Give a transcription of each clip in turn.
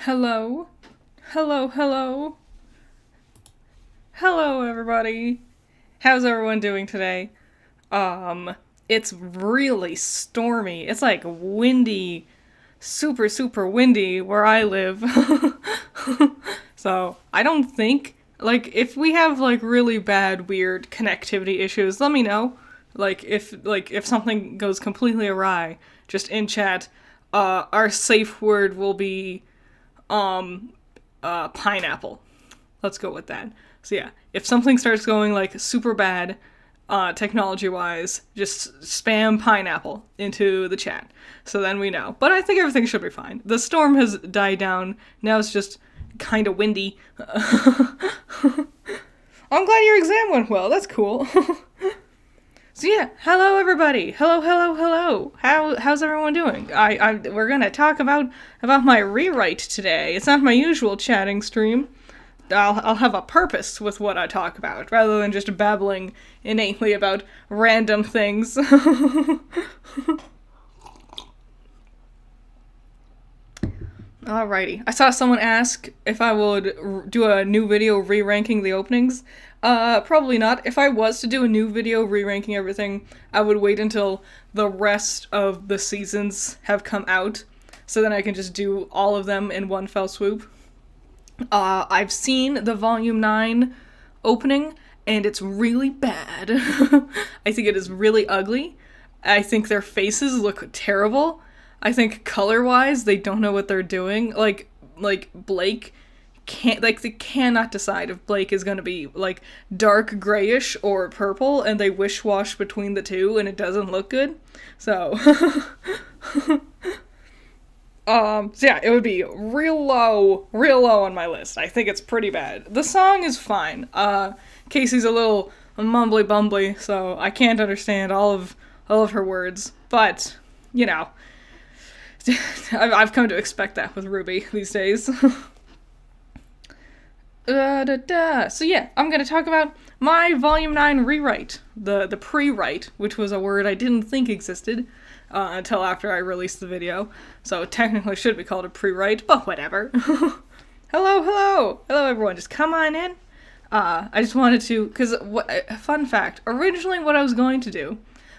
Hello. Hello, hello. Hello, everybody. How's everyone doing today? It's really stormy. It's like windy, super, super windy where I live. So, I don't think, if we have, really bad, weird connectivity issues, let me know. If something goes completely awry, just in chat, our safe word will be pineapple. Let's go with that. So yeah, if something starts going super bad, technology wise, just spam pineapple into the chat. So then we know. But I think everything should be fine. The storm has died down. Now it's just kind of windy. I'm glad your exam went well. That's cool. So yeah, hello everybody. Hello, hello, hello. How's everyone doing? We're gonna talk about my rewrite today. It's not my usual chatting stream. I'll have a purpose with what I talk about, rather than just babbling innately about random things. Alrighty. I saw someone ask if I would do a new video re-ranking the openings. Probably not. If I was to do a new video re-ranking everything, I would wait until the rest of the seasons have come out, so then I can just do all of them in one fell swoop. I've seen the Volume 9 opening, and it's really bad. I think it is really ugly. I think their faces look terrible. I think color-wise, they don't know what they're doing. Like Blake can't, they cannot decide if Blake is gonna be, dark grayish or purple, and they wish-wash between the two, and it doesn't look good. So, so yeah, it would be real low on my list. I think it's pretty bad. The song is fine. Casey's a little mumbly-bumbly, so I can't understand all of her words, but, you know, I've come to expect that with Ruby these days. So yeah, I'm gonna talk about my Volume 9 rewrite. The pre-write, which was a word I didn't think existed until after I released the video. So it technically should be called a pre-write, but whatever. Hello everyone, just come on in. I just wanted to, because, fun fact, originally what I was going to do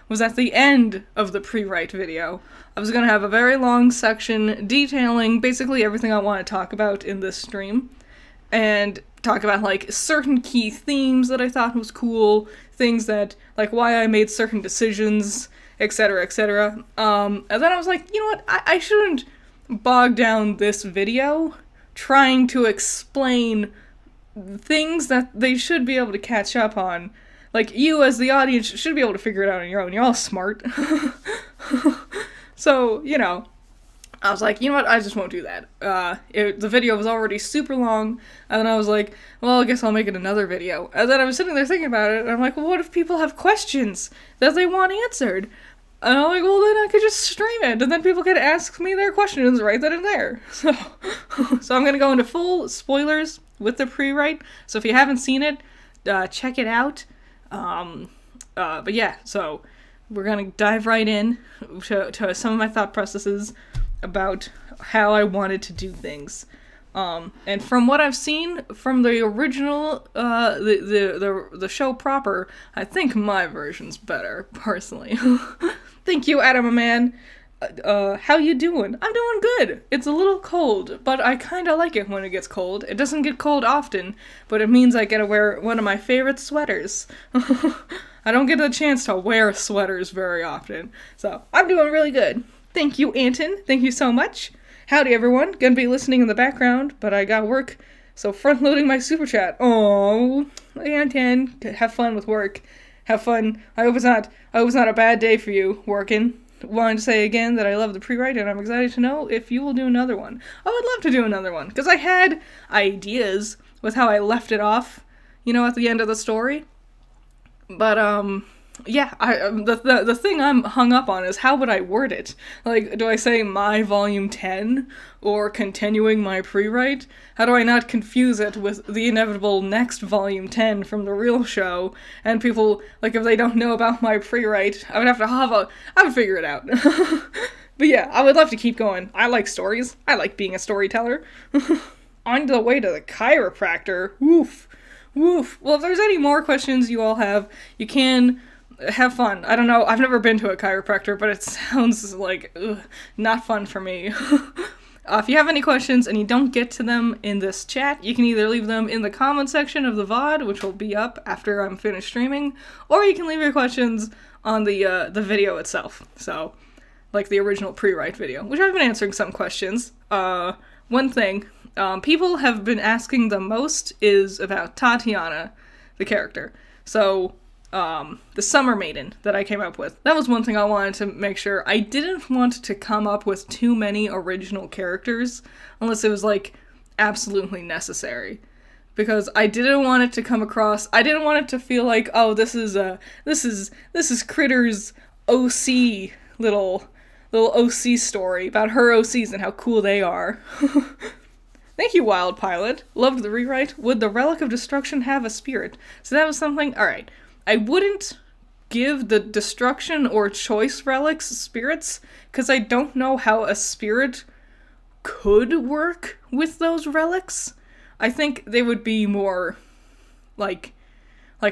was at the end of the pre-write video, I was going to have a very long section detailing basically everything I want to talk about in this stream, and talk about, certain key themes that I thought was cool, things that, why I made certain decisions, etc., etc. And then I was like, you know what, I shouldn't bog down this video trying to explain things that they should be able to catch up on. You as the audience should be able to figure it out on your own. You're all smart. So, you know, I was like, you know what, I just won't do that. The video was already super long, and then I was like, well, I guess I'll make it another video. And then I was sitting there thinking about it, and I'm like, well, what if people have questions that they want answered? And I'm like, well, then I could just stream it, and then people could ask me their questions right then and there. So, I'm gonna go into full spoilers with the pre-write, so if you haven't seen it, check it out. But yeah, so we're gonna dive right in to some of my thought processes about how I wanted to do things. And from what I've seen from the original, the show proper, I think my version's better, personally. Thank you, Adam, man. How you doing? I'm doing good. It's a little cold, but I kinda like it when it gets cold. It doesn't get cold often, but it means I get to wear one of my favorite sweaters. I don't get a chance to wear sweaters very often, so I'm doing really good. Thank you, Anton. Thank you so much. Howdy, everyone. Gonna be listening in the background, but I got work, so front-loading my super chat. Oh, Anton, have fun with work. Have fun. I hope it's not a bad day for you working. Wanted to say again that I love the pre-write, and I'm excited to know if you will do another one. I would love to do another one, because I had ideas with how I left it off, at the end of the story. But, yeah, the thing I'm hung up on is how would I word it? Do I say my volume 10, or continuing my pre-write? How do I not confuse it with the inevitable next volume 10 from the real show, and people, if they don't know about my pre-write, I would have to I would figure it out. But yeah, I would love to keep going. I like stories. I like being a storyteller. On the way to the chiropractor. Woof. Woof. Well, if there's any more questions you all have, you can have fun. I don't know. I've never been to a chiropractor, but it sounds like not fun for me. If you have any questions and you don't get to them in this chat, you can either leave them in the comment section of the VOD, which will be up after I'm finished streaming, or you can leave your questions on the video itself. Like the original Prewrite video, which I've been answering some questions. One thing people have been asking the most is about Tatiana, the character. So, the Summer Maiden that I came up with. That was one thing I wanted to make sure. I didn't want to come up with too many original characters, unless it was, like, absolutely necessary. Because I didn't want it to come across, I didn't want it to feel like, oh, this is Critter's OC little OC story about her OCs and how cool they are. Thank you, Wild Pilot. Loved the rewrite. Would the Relic of Destruction have a spirit? So that was something, alright. I wouldn't give the Destruction or Choice relics spirits, because I don't know how a spirit could work with those relics. I think they would be more, like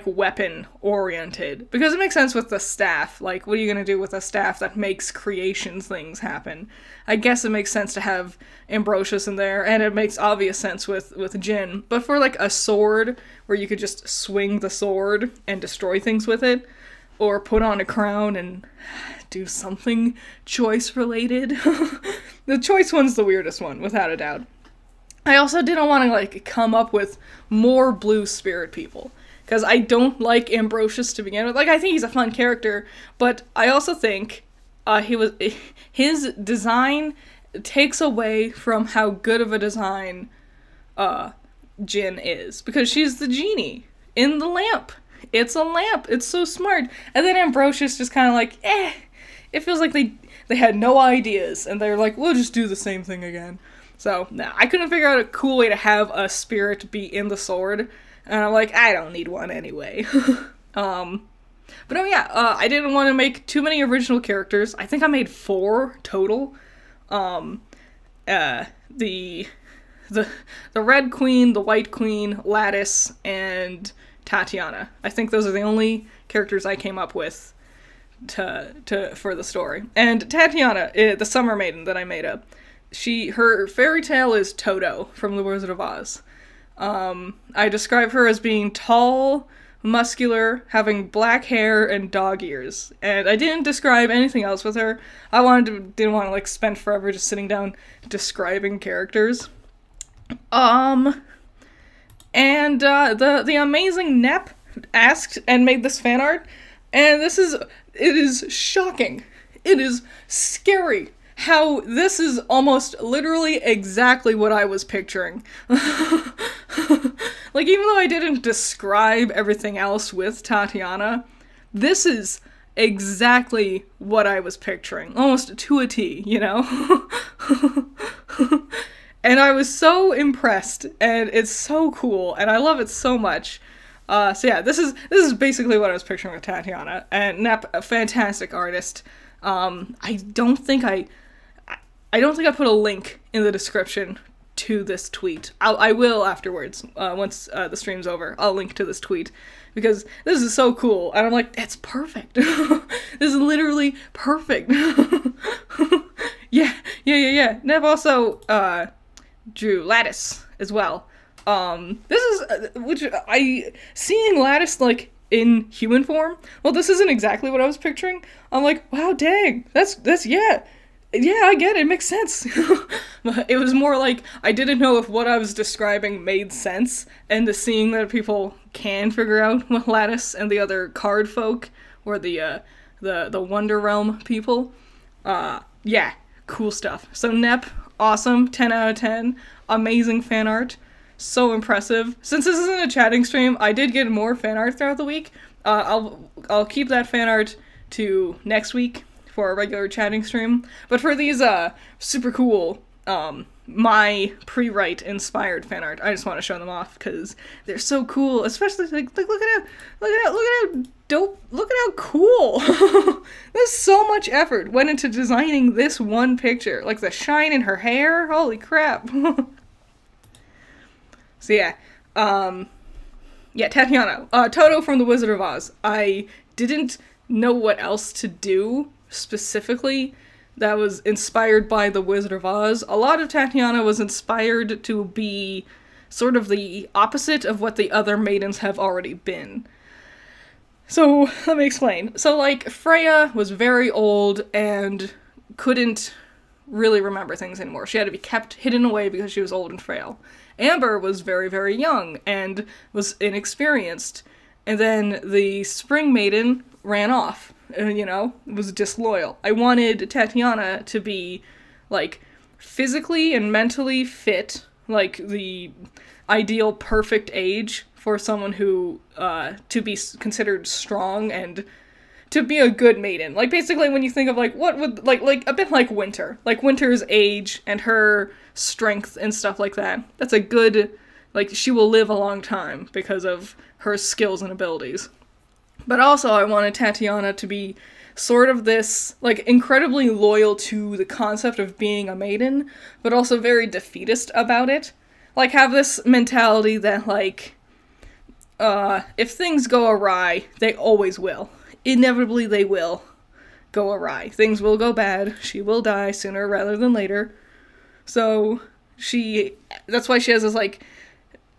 weapon-oriented. Because it makes sense with the staff. Like, what are you gonna do with a staff that makes creation things happen? I guess it makes sense to have Ambrosius in there, and it makes obvious sense with Jin. But for, like, a sword, where you could just swing the sword and destroy things with it, or put on a crown and do something choice-related. The choice one's the weirdest one, without a doubt. I also didn't want to, like, come up with more blue spirit people. Because I don't like Ambrosius to begin with. Like, I think he's a fun character, but I also think his design takes away from how good of a design Jin is. Because she's the genie in the lamp. It's a lamp. It's so smart. And then Ambrosius just kind of like, it feels like they had no ideas, and they're like, we'll just do the same thing again. So, nah, I couldn't figure out a cool way to have a spirit be in the sword. And I'm like, I don't need one anyway. But oh yeah, I didn't want to make too many original characters. I think I made 4 total. The Red Queen, the White Queen, Lattice, and Tatiana. I think those are the only characters I came up with for the story. And Tatiana, the Summer Maiden that I made up, her fairy tale is Toto from The Wizard of Oz. I describe her as being tall, muscular, having black hair, and dog ears. And I didn't describe anything else with her. I didn't want to, like, spend forever just sitting down describing characters. And, the amazing Nep asked and made this fan art, and it is shocking. It is scary how this is almost literally exactly what I was picturing. Like, even though I didn't describe everything else with Tatiana, this is exactly what I was picturing. Almost to a T, you know? And I was so impressed, and it's so cool, and I love it so much. So yeah, this is basically what I was picturing with Tatiana. And Nep, a fantastic artist. I don't think I put a link in the description to this tweet. I will afterwards, once the stream's over. I'll link to this tweet, because this is so cool, and I'm like, it's perfect. This is literally perfect. Yeah. Nev also drew Lattice as well. This is seeing Lattice, like, in human form. Well, this isn't exactly what I was picturing. I'm like, wow, dang, that's yeah, I get it. It makes sense. It was more like I didn't know if what I was describing made sense, and the seeing that people can figure out what Lattice and the other card folk, or the Wonder Realm people. Yeah, cool stuff. So Nep, awesome, 10 out of 10. Amazing fan art. So impressive. Since this isn't a chatting stream, I did get more fan art throughout the week. I'll keep that fan art to next week for a regular chatting stream. But for these super cool my Prewrite inspired fan art. I just want to show them off because they're so cool. Especially like look at how dope. Look at how cool. There's so much effort went into designing this one picture. Like the shine in her hair. Holy crap. So yeah, Tatiana, Toto from The Wizard of Oz. I didn't know what else to do specifically that was inspired by The Wizard of Oz. A lot of Tatiana was inspired to be sort of the opposite of what the other maidens have already been. So, let me explain. So, like, Freya was very old and couldn't really remember things anymore. She had to be kept hidden away because she was old and frail. Amber was very, very young and was inexperienced. And then the Spring Maiden ran off, was disloyal. I wanted Tatiana to be, like, physically and mentally fit, like, the ideal perfect age for someone who, to be considered strong and to be a good maiden. Like, basically, when you think of, like, what would, like, a bit like Winter. Like, Winter's age and her strength and stuff like that. That's a good, like, she will live a long time because of her skills and abilities. But also, I wanted Tatiana to be sort of this, like, incredibly loyal to the concept of being a maiden, but also very defeatist about it. Like, have this mentality that, like, if things go awry, they always will. Inevitably, they will go awry. Things will go bad. She will die sooner rather than later. So, that's why she has this, like,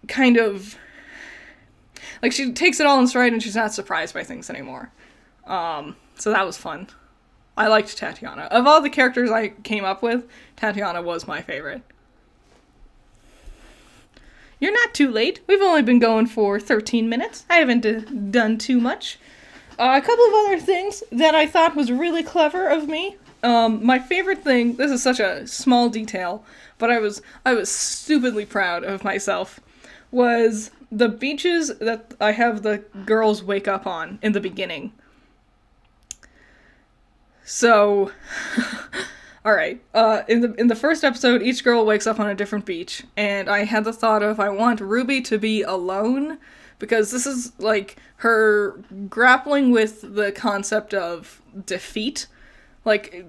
kind of, like, she takes it all in stride and she's not surprised by things anymore. So that was fun. I liked Tatiana. Of all the characters I came up with, Tatiana was my favorite. You're not too late. We've only been going for 13 minutes. I haven't done too much. A couple of other things that I thought was really clever of me. My favorite thing, this is such a small detail, but I was stupidly proud of myself, was the beaches that I have the girls wake up on in the beginning. So, alright, in the first episode, each girl wakes up on a different beach, and I had the thought of, I want Ruby to be alone, because this is, like, her grappling with the concept of defeat. Like,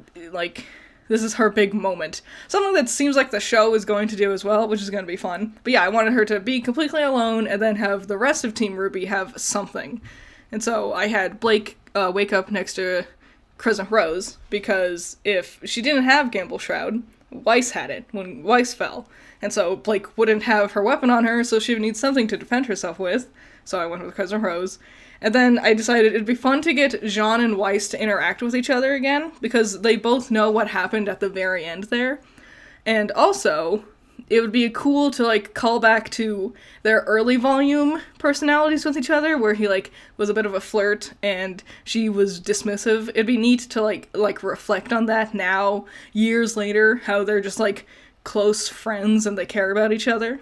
this is her big moment. Something that seems like the show is going to do as well, which is going to be fun. But yeah, I wanted her to be completely alone and then have the rest of Team Ruby have something. And so I had Blake wake up next to Crescent Rose, because if she didn't have Gamble Shroud, Weiss had it when Weiss fell. And so Blake wouldn't have her weapon on her, so she would need something to defend herself with. So I went with Crescent Rose. And then I decided it'd be fun to get Jean and Weiss to interact with each other again, because they both know what happened at the very end there. And also, it would be cool to, like, call back to their early volume personalities with each other, where he, like, was a bit of a flirt and she was dismissive. It'd be neat to, like reflect on that now, years later, how they're just, like, close friends and they care about each other.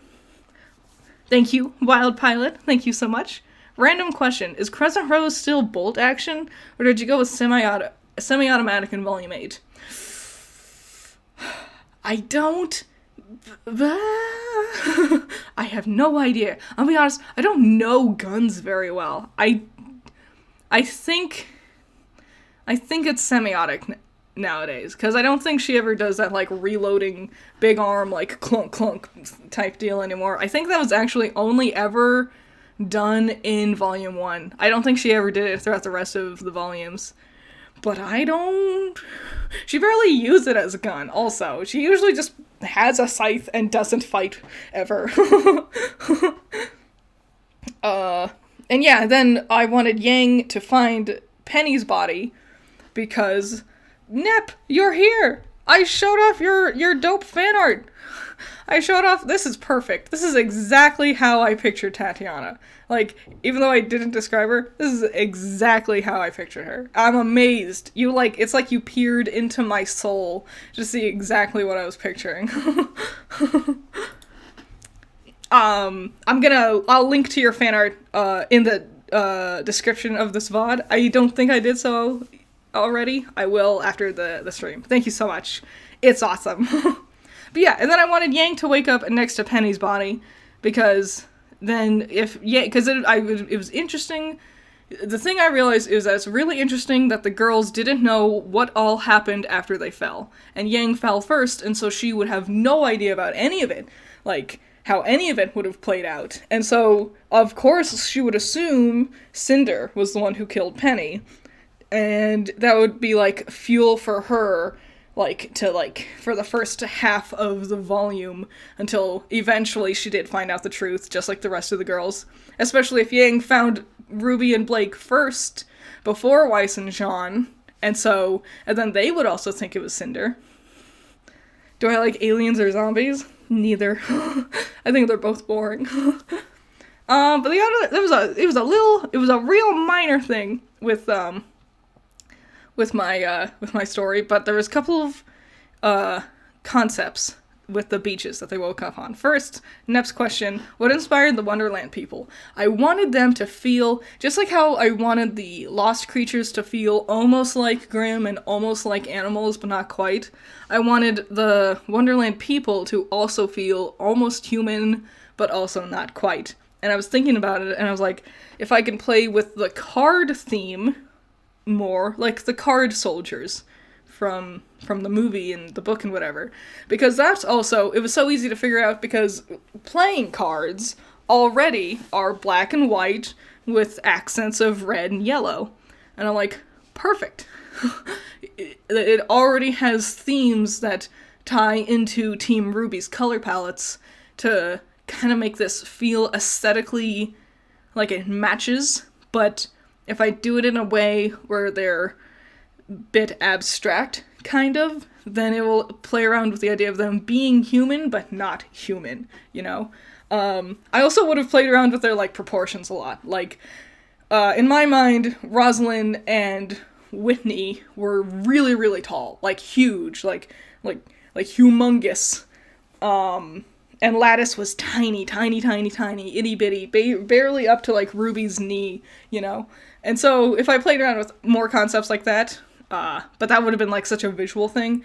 Thank you, Wild Pilot. Thank you so much. Random question. Is Crescent Rose still bolt action, or did you go with semi-automatic in Volume 8? I don't... I have no idea. I'll be honest, I don't know guns very well. I think it's semi-automatic nowadays, because I don't think she ever does that, like, reloading big arm, like, clunk clunk type deal anymore. I think that was actually only ever done in Volume 1. I don't think she ever did it throughout the rest of the volumes. But she barely used it as a gun, also. She usually just has a scythe and doesn't fight, ever. And yeah, then I wanted Yang to find Penny's body, because, Nep, you're here! I showed off your dope fan art! I showed off, this is perfect. This is exactly how I pictured Tatiana. Like, even though I didn't describe her, this is exactly how I pictured her. I'm amazed. It's like you peered into my soul to see exactly what I was picturing. I'll link to your fan art, in the, description of this VOD. I don't think I did so already. I will after the stream. Thank you so much. It's awesome. But yeah, and then I wanted Yang to wake up next to Penny's body, because then because it was interesting. The thing I realized is that it's really interesting that the girls didn't know what all happened after they fell. And Yang fell first, and so she would have no idea about any of it. Like, how any of it would have played out. And so, of course, she would assume Cinder was the one who killed Penny. And that would be, like, fuel for her, for the first half of the volume, until eventually she did find out the truth, just like the rest of the girls. Especially if Yang found Ruby and Blake first, before Weiss and Jean, and then they would also think it was Cinder. Do I like aliens or zombies? Neither. I think they're both boring. But the other, it was a real minor thing with my story, but there was a couple of concepts with the beaches that they woke up on. First, Nep's question, what inspired the Wonderland people? I wanted them to feel, just like how I wanted the lost creatures to feel almost like Grimm and almost like animals, but not quite. I wanted the Wonderland people to also feel almost human, but also not quite. And I was thinking about it, and I was like, if I can play with the card theme more, like the card soldiers from the movie and the book and whatever, because that's also, it was so easy to figure out because playing cards already are black and white with accents of red and yellow, and I'm like, perfect. It already has themes that tie into Team Ruby's color palettes to kind of make this feel aesthetically like it matches, but if I do it in a way where they're bit abstract, kind of, then it will play around with the idea of them being human, but not human, you know? I also would have played around with their, like, proportions a lot. Like, in my mind, Rosalind and Whitney were really, really tall. Like, huge. Like humongous. And Lattice was tiny, itty-bitty, barely up to, like, Ruby's knee, you know? And so, if I played around with more concepts like that, but that would have been, like, such a visual thing.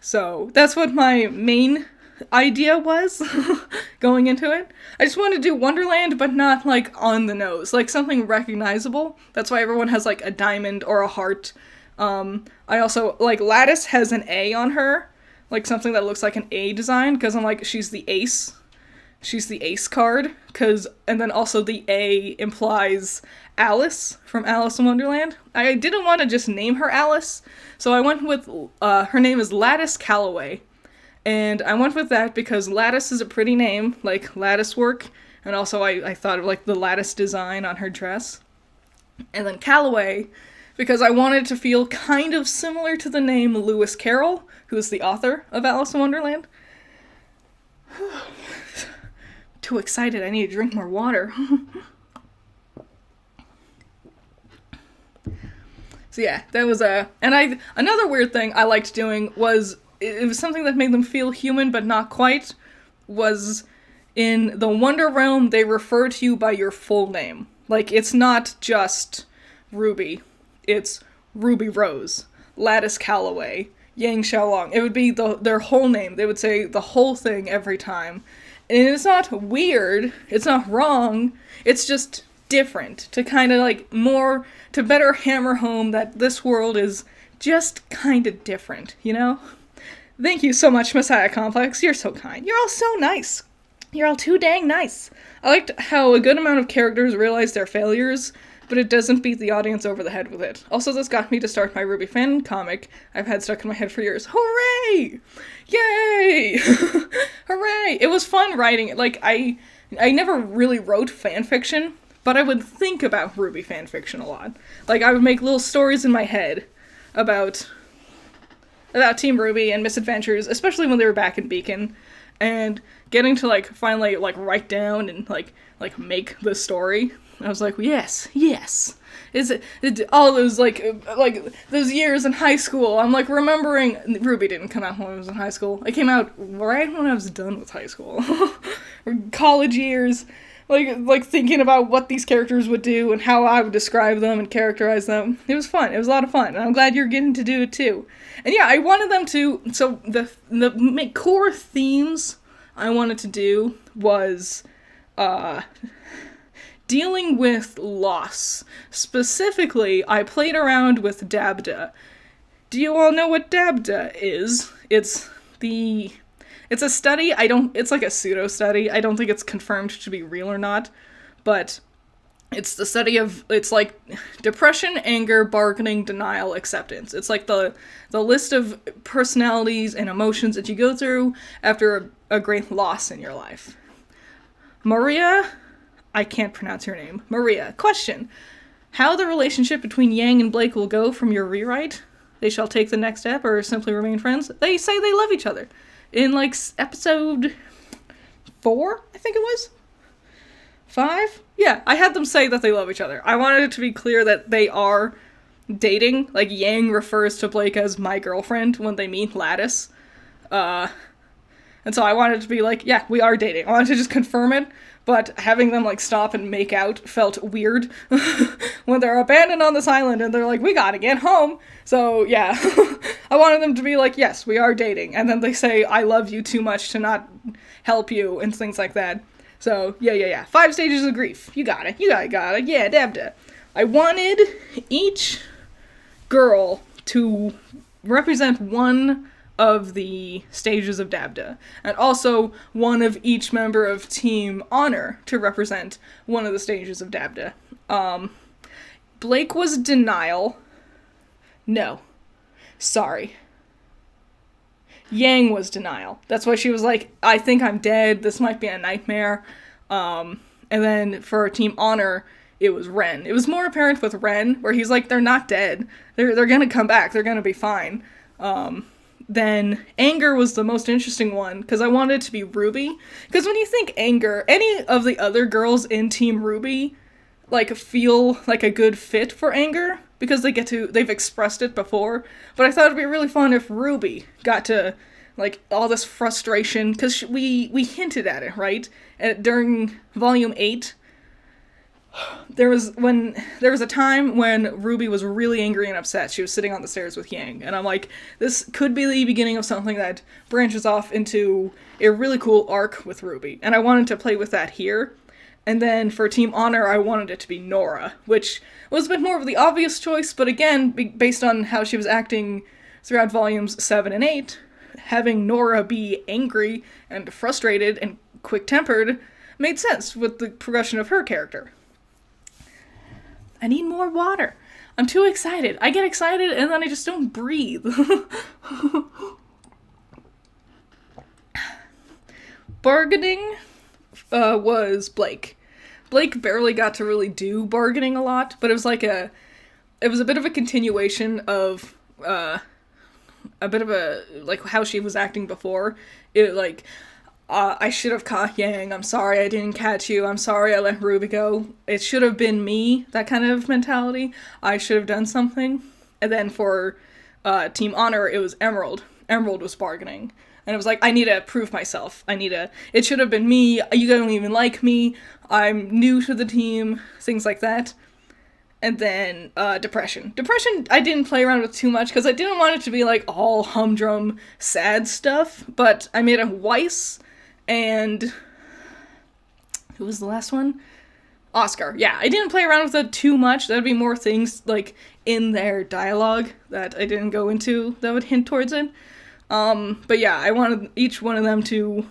So, that's what my main idea was, going into it. I just wanted to do Wonderland, but not, like, on the nose. Like, something recognizable. That's why everyone has, like, a diamond or a heart. I also, like, Lattice has an A on her. Like, something that looks like an A design, because I'm like, she's the ace. She's the ace card, and then also the A implies Alice from Alice in Wonderland. I didn't want to just name her Alice, so I went with, her name is Lattice Calloway. And I went with that because Lattice is a pretty name, like lattice work, and also I thought of, like, the lattice design on her dress. And then Calloway, because I wanted to feel kind of similar to the name Lewis Carroll, who is the author of Alice in Wonderland. Too excited, I need to drink more water. So yeah, that was another weird thing I liked doing was, it was something that made them feel human but not quite, was in the Wonder Realm they refer to you by your full name. Like, it's not just Ruby, it's Ruby Rose, Lattice Calloway, Yang Xiaolong. It would be their whole name. They would say the whole thing every time. And it's not weird, it's not wrong, it's just different, to kind of, like, more, to better hammer home that this world is just kind of different, you know? Thank you so much, Messiah Complex, you're so kind. You're all so nice. You're all too dang nice. I liked how a good amount of characters realize their failures, but it doesn't beat the audience over the head with it. Also, this got me to start my Ruby fan comic I've had stuck in my head for years. Hooray! Yay! Hooray! It was fun writing it. Like, I never really wrote fanfiction, but I would think about Ruby fanfiction a lot. Like, I would make little stories in my head about Team Ruby and misadventures, especially when they were back in Beacon, and getting to, like, finally, like, write down and, like make the story. I was like, yes. Is it all those, like those years in high school? I'm, like, remembering, Ruby didn't come out when I was in high school. It came out right when I was done with high school. Or college years. like thinking about what these characters would do and how I would describe them and characterize them. It was fun. It was a lot of fun, and I'm glad you're getting to do it too. And yeah, I wanted them to. So the core themes I wanted to do was dealing with loss. Specifically, I played around with Dabda. Do you all know what Dabda is? It's a study. It's like a pseudo study. I don't think it's confirmed to be real or not, but it's the study of, it's like depression, anger, bargaining, denial, acceptance. It's like the list of personalities and emotions that you go through after a great loss in your life. Maria, I can't pronounce your name. Maria, question. How the relationship between Yang and Blake will go from your rewrite? They shall take the next step or simply remain friends? They say they love each other. In, like, episode 4, I think it was? 5? Yeah, I had them say that they love each other. I wanted it to be clear that they are dating. Like, Yang refers to Blake as my girlfriend when they meet Lattice. And so I wanted to be like, yeah, we are dating. I wanted to just confirm it, but having them, like, stop and make out felt weird when they're abandoned on this island and they're like, we gotta get home. So, yeah, I wanted them to be like, yes, we are dating. And then they say, I love you too much to not help you and things like that. So, yeah. 5 stages of grief. You got it. Yeah, Dabda. I wanted each girl to represent one of the stages of Dabda, and also one of each member of Team Honor to represent one of the stages of Dabda. Blake was denial. No. Sorry. Yang was denial. That's why she was like, I think I'm dead, this might be a nightmare. And then for Team Honor, it was Ren. It was more apparent with Ren, where he's like, they're not dead. They're gonna come back, they're gonna be fine. Then anger was the most interesting one, because I wanted it to be Ruby. Because when you think anger, any of the other girls in Team Ruby, like, feel like a good fit for anger, because they've expressed it before. But I thought it'd be really fun if Ruby got to, like, all this frustration, because we hinted at it, right? During Volume 8, there was a time when Ruby was really angry and upset. She was sitting on the stairs with Yang, and I'm like, this could be the beginning of something that branches off into a really cool arc with Ruby, and I wanted to play with that here. And then for Team Honor, I wanted it to be Nora, which was a bit more of the obvious choice, but again, based on how she was acting throughout volumes 7 and 8, having Nora be angry and frustrated and quick-tempered made sense with the progression of her character. I need more water. I'm too excited. I get excited and then I just don't breathe. Bargaining was Blake. Blake barely got to really do bargaining a lot, but it was a bit of a continuation of a bit of a, like, how she was acting before. It, like, I should have caught Yang, I'm sorry I didn't catch you, I'm sorry I let Ruby go, it should have been me, that kind of mentality, I should have done something. And then for Team Honor, it was Emerald. Emerald was bargaining. And it was like, I need to prove myself, it should have been me, you don't even like me, I'm new to the team, things like that. And then, Depression. Depression, I didn't play around with too much, because I didn't want it to be, like, all humdrum, sad stuff, but I made a Weiss, and who was the last one? Oscar. Yeah, I didn't play around with it too much. That'd be more things, like, in their dialogue that I didn't go into that would hint towards it. But yeah, I wanted each one of them to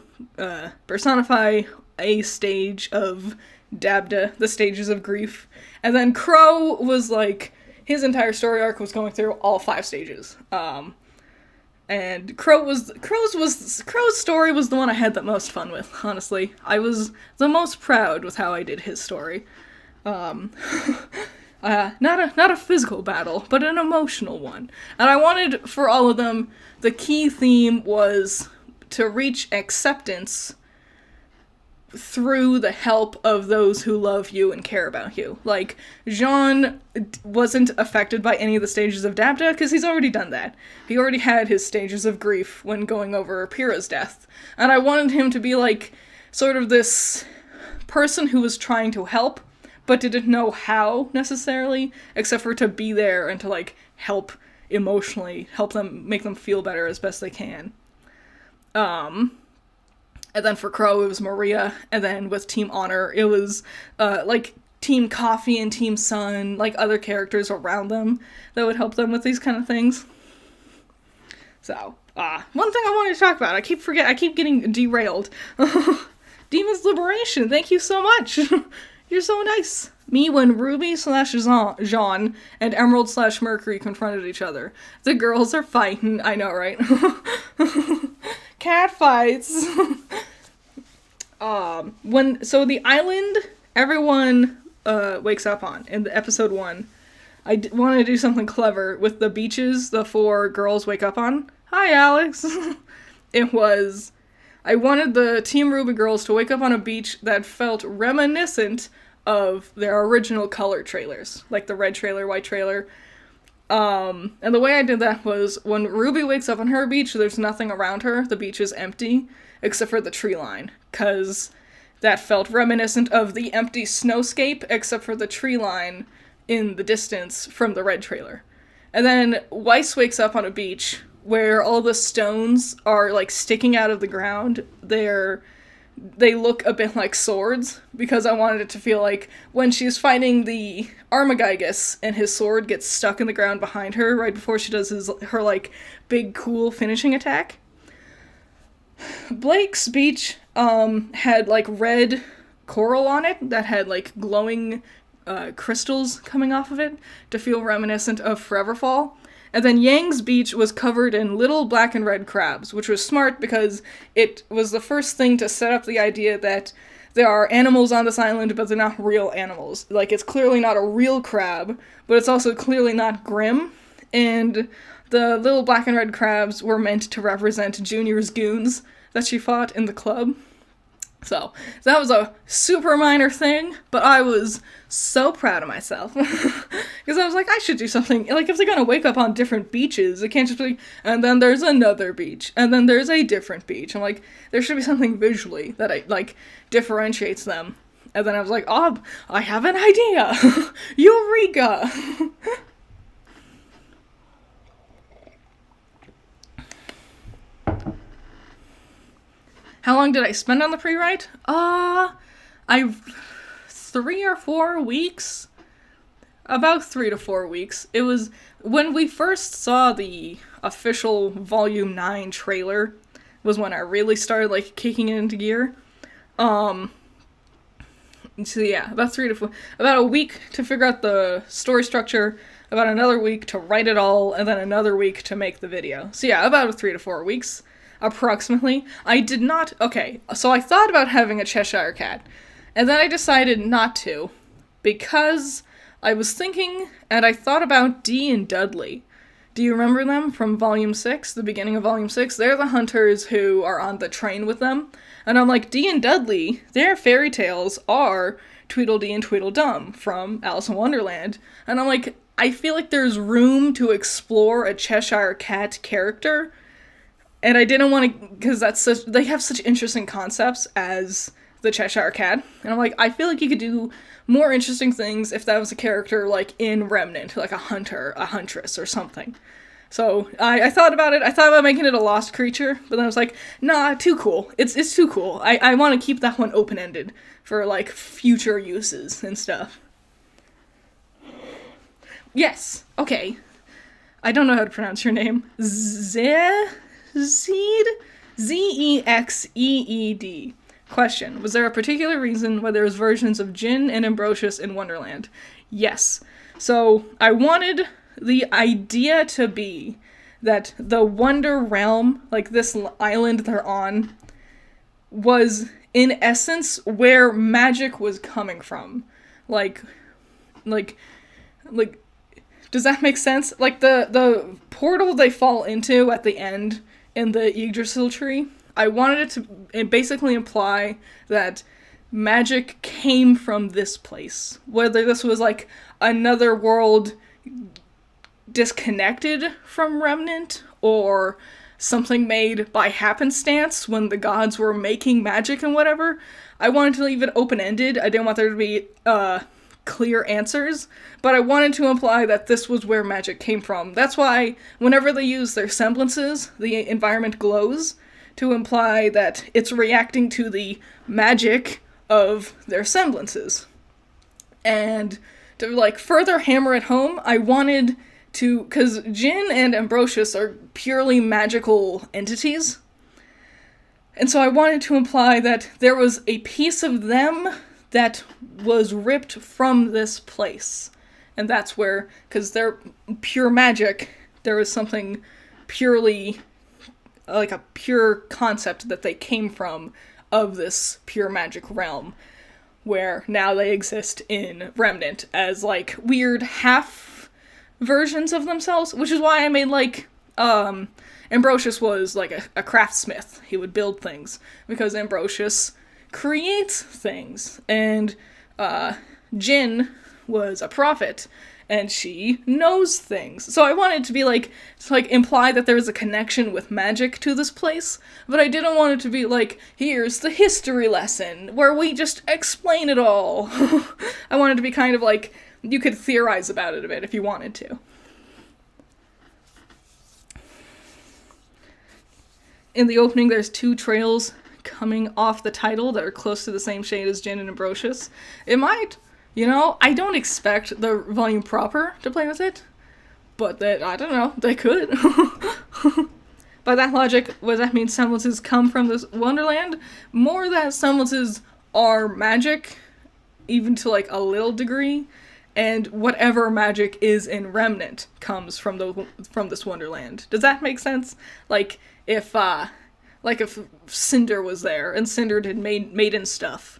personify a stage of Dabda, the stages of grief. And then Crow was like, his entire story arc was going through all 5 stages. And Crow's story was the one I had the most fun with, honestly. I was the most proud with how I did his story. Not a physical battle, but an emotional one. And I wanted, for all of them, the key theme was to reach acceptance through the help of those who love you and care about you. Like, Jean wasn't affected by any of the stages of Dabda, because he's already done that. He already had his stages of grief when going over Pyrrha's death. And I wanted him to be, like, sort of this person who was trying to help, but didn't know how necessarily, except for to be there and to like help emotionally, help them, make them feel better as best they can. And then for Crow, it was Maria, and then with Team Honor, it was like Team Coffee and Team Sun, like other characters around them that would help them with these kind of things. So, one thing I wanted to talk about, I keep getting derailed. Demon's Liberation, thank you so much. You're so nice. Me when Ruby / Jean and Emerald / Mercury confronted each other. The girls are fighting. I know, right? Cat fights. So the island everyone wakes up on in the episode 1. I wanted to do something clever with the beaches the 4 girls wake up on. Hi, Alex. I wanted the Team Ruby girls to wake up on a beach that felt reminiscent of their original color trailers, like the red trailer, white trailer. And the way I did that was when Ruby wakes up on her beach, there's nothing around her. The beach is empty, except for the tree line, because that felt reminiscent of the empty snowscape, except for the tree line in the distance from the red trailer. And then Weiss wakes up on a beach where all the stones are, like, sticking out of the ground. They look a bit like swords, because I wanted it to feel like when she's fighting the Armagigus and his sword gets stuck in the ground behind her right before she does her, like, big, cool finishing attack. Blake's beach had, like, red coral on it that had, like, glowing crystals coming off of it to feel reminiscent of Foreverfall. And then Yang's beach was covered in little black and red crabs, which was smart because it was the first thing to set up the idea that there are animals on this island, but they're not real animals. Like, it's clearly not a real crab, but it's also clearly not Grimm. And the little black and red crabs were meant to represent Junior's goons that she fought in the club. So, that was a super minor thing, but I was so proud of myself. Because I was like, I should do something. Like, if they're gonna wake up on different beaches, it can't just be, and then there's another beach, and then there's a different beach. I'm like, there should be something visually that, differentiates them. And then I was like, oh, I have an idea! Eureka! How long did I spend on the pre-write? 3 or 4 weeks? About 3 to 4 weeks. It was when we first saw the official Volume 9 trailer was when I really started, like, kicking it into gear. So yeah, about a week to figure out the story structure, about another week to write it all, and then another week to make the video. So yeah, about 3 to 4 weeks. Approximately. So I thought about having a Cheshire Cat, and then I decided not to, because I was thinking, and I thought about Dee and Dudley. Do you remember them from Volume 6, the beginning of Volume 6? They're the hunters who are on the train with them, and I'm like, Dee and Dudley, their fairy tales are Tweedledee and Tweedledum from Alice in Wonderland, and I'm like, I feel like there's room to explore a Cheshire Cat character. And I didn't want to, because they have such interesting concepts as the Cheshire Cat. And I'm like, I feel like you could do more interesting things if that was a character, like, in Remnant, like a hunter, a huntress, or something. So, I thought about it. I thought about making it a lost creature, but then I was like, nah, too cool. It's too cool. I want to keep that one open-ended for, like, future uses and stuff. Yes, okay. I don't know how to pronounce your name. Zeed? Zexeed. Question. Was there a particular reason why there was versions of Jin and Ambrosius in Wonderland? Yes. So, I wanted the idea to be that the Wonder Realm, like this island they're on, was, in essence, where magic was coming from. Like, does that make sense? Like, the portal they fall into at the end in the Yggdrasil tree, I wanted it to basically imply that magic came from this place. Whether this was, like, another world disconnected from Remnant, or something made by happenstance when the gods were making magic and whatever, I wanted to leave it open-ended. I didn't want there to be clear answers, but I wanted to imply that this was where magic came from. That's why whenever they use their semblances, the environment glows to imply that it's reacting to the magic of their semblances. And to, like, further hammer it home, I wanted to, because Jin and Ambrosius are purely magical entities, and so I wanted to imply that there was a piece of them that was ripped from this place. And that's where, because they're pure magic, there was something purely, like a pure concept that they came from of this pure magic realm, where now they exist in Remnant as, like, weird half versions of themselves, which is why I made, like, Ambrosius was, like, a craftsmith. He would build things, because Ambrosius creates things, and, Jin was a prophet, and she knows things. So I wanted to be, like, to, like, imply that there's a connection with magic to this place, but I didn't want it to be, like, here's the history lesson, where we just explain it all. I wanted to be kind of, like, you could theorize about it a bit if you wanted to. In the opening, there's 2 trails coming off the title that are close to the same shade as Jin and Ambrosius. It might, you know, I don't expect the volume proper to play with it, but that, I don't know, they could. By that logic, what does that mean? Semblances come from this wonderland? More that semblances are magic, even to, like, a little degree, and whatever magic is in Remnant comes from this wonderland. Does that make sense? Like, if Cinder was there, and Cinder did maiden stuff,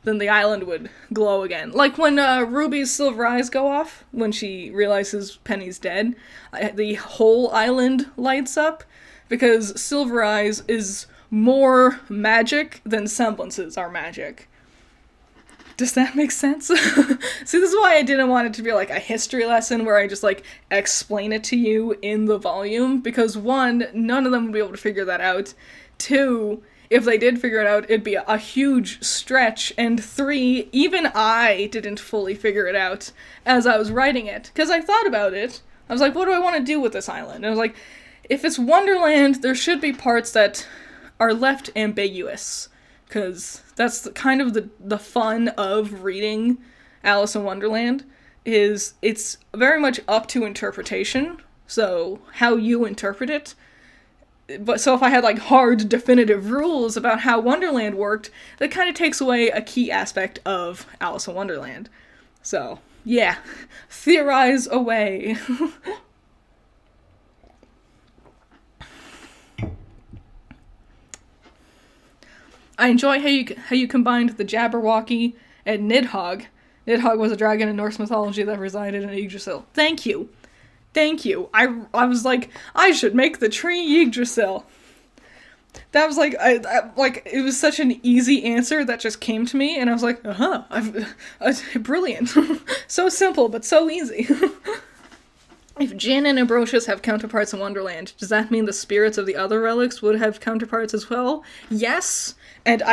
then the island would glow again. Like when Ruby's silver eyes go off, when she realizes Penny's dead, the whole island lights up, because silver eyes is more magic than semblances are magic. Does that make sense? See, this is why I didn't want it to be like a history lesson where I just, like, explain it to you in the volume, because 1, none of them would be able to figure that out. 2, if they did figure it out, it'd be a huge stretch. And 3, even I didn't fully figure it out as I was writing it. Because I thought about it. I was like, what do I want to do with this island? And I was like, if it's Wonderland, there should be parts that are left ambiguous. Because that's kind of the fun of reading Alice in Wonderland, is it's very much up to interpretation, so how you interpret it. But so if I had, like, hard, definitive rules about how Wonderland worked, that kind of takes away a key aspect of Alice in Wonderland. So, yeah, theorize away. I enjoy how you combined the Jabberwocky and Nidhogg. Nidhogg was a dragon in Norse mythology that resided in Yggdrasil. Thank you. Thank you. I was like, I should make the tree Yggdrasil. That was like, it was such an easy answer that just came to me, and I was like, brilliant. So simple, but so easy. If Jin and Ambrosius have counterparts in Wonderland, does that mean the spirits of the other relics would have counterparts as well? Yes. And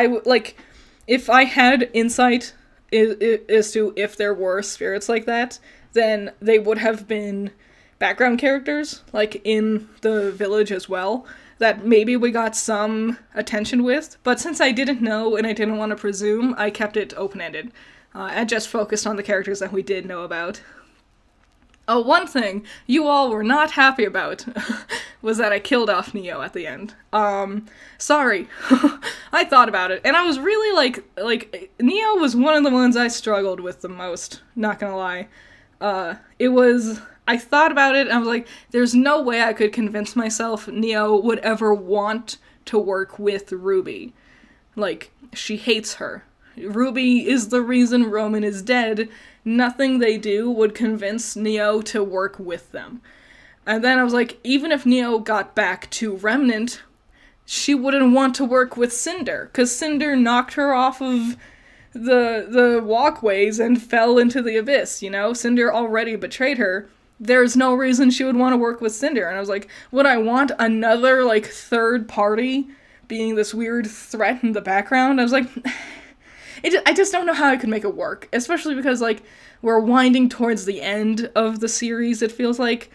if I had insight as to if there were spirits like that, then they would have been background characters, like, in the village as well, that maybe we got some attention with. But since I didn't know and I didn't want to presume, I kept it open-ended. I just focused on the characters that we did know about. Oh, one thing you all were not happy about was that I killed off Neo at the end. Sorry. I thought about it, and I was really like, Neo was one of the ones I struggled with the most, not gonna lie. I thought about it, and I was like, there's no way I could convince myself Neo would ever want to work with Ruby. Like, she hates her. Ruby is the reason Roman is dead. Nothing they do would convince Neo to work with them. And then I was like, even if Neo got back to Remnant, she wouldn't want to work with Cinder, because Cinder knocked her off of the walkways and fell into the abyss, you know? Cinder already betrayed her. There's no reason she would want to work with Cinder. And I was like, would I want another, third party being this weird threat in the background? I was like, I just don't know how I could make it work, especially because, like, we're winding towards the end of the series, it feels like,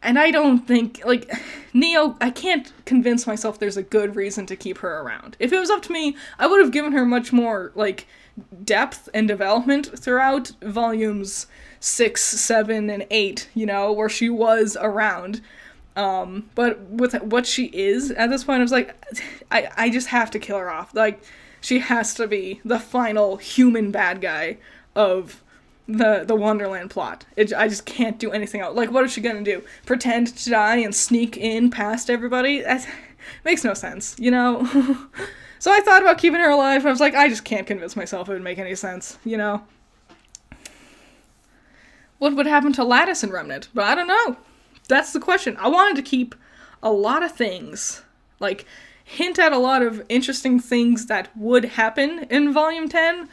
and I don't think, like, Neo, I can't convince myself there's a good reason to keep her around. If it was up to me, I would have given her much more, like, depth and development throughout volumes 6, 7, and 8, you know, where she was around. But with what she is at this point, I was like, I just have to kill her off. Like, she has to be the final human bad guy of the Wonderland plot. I just can't do anything else. Like, what is she gonna do? Pretend to die and sneak in past everybody? That makes no sense, you know? So I thought about keeping her alive, and I was like, I just can't convince myself it would make any sense, you know? What would happen to Lattice and Remnant? But I don't know. That's the question. I wanted to keep a lot of things, like, hint at a lot of interesting things that would happen in Volume 10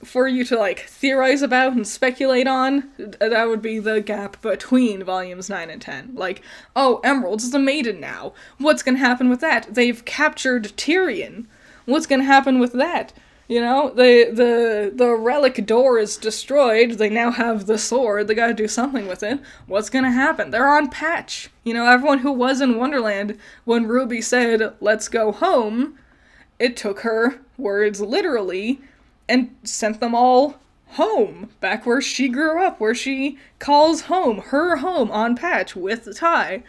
for you to, like, theorize about and speculate on. That would be the gap between Volumes 9 and 10. Like, oh, Emerald's the Maiden now. What's gonna happen with that? They've captured Tyrion. What's gonna happen with that? You know, the relic door is destroyed, they now have the sword, they gotta do something with it. What's gonna happen? They're on patch. You know, everyone who was in Wonderland, when Ruby said, let's go home, it took her words literally, and sent them all home, back where she grew up, where she calls home, her home on patch with Ty.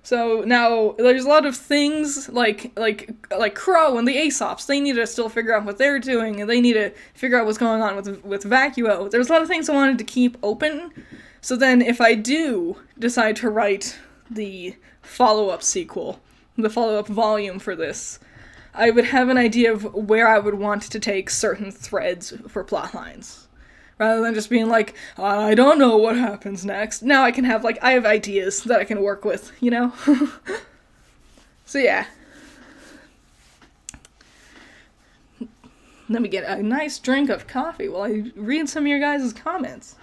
So now there's a lot of things like Crow and the Aesops. They need to still figure out what they're doing, and they need to figure out what's going on with Vacuo. There's a lot of things I wanted to keep open. So then if I do decide to write the follow-up sequel, the follow-up volume for this, I would have an idea of where I would want to take certain threads for plot lines. Rather than just being like, I don't know what happens next. Now I can have, like, I have ideas that I can work with, you know? So yeah. Let me get a nice drink of coffee while I read some of your guys' comments.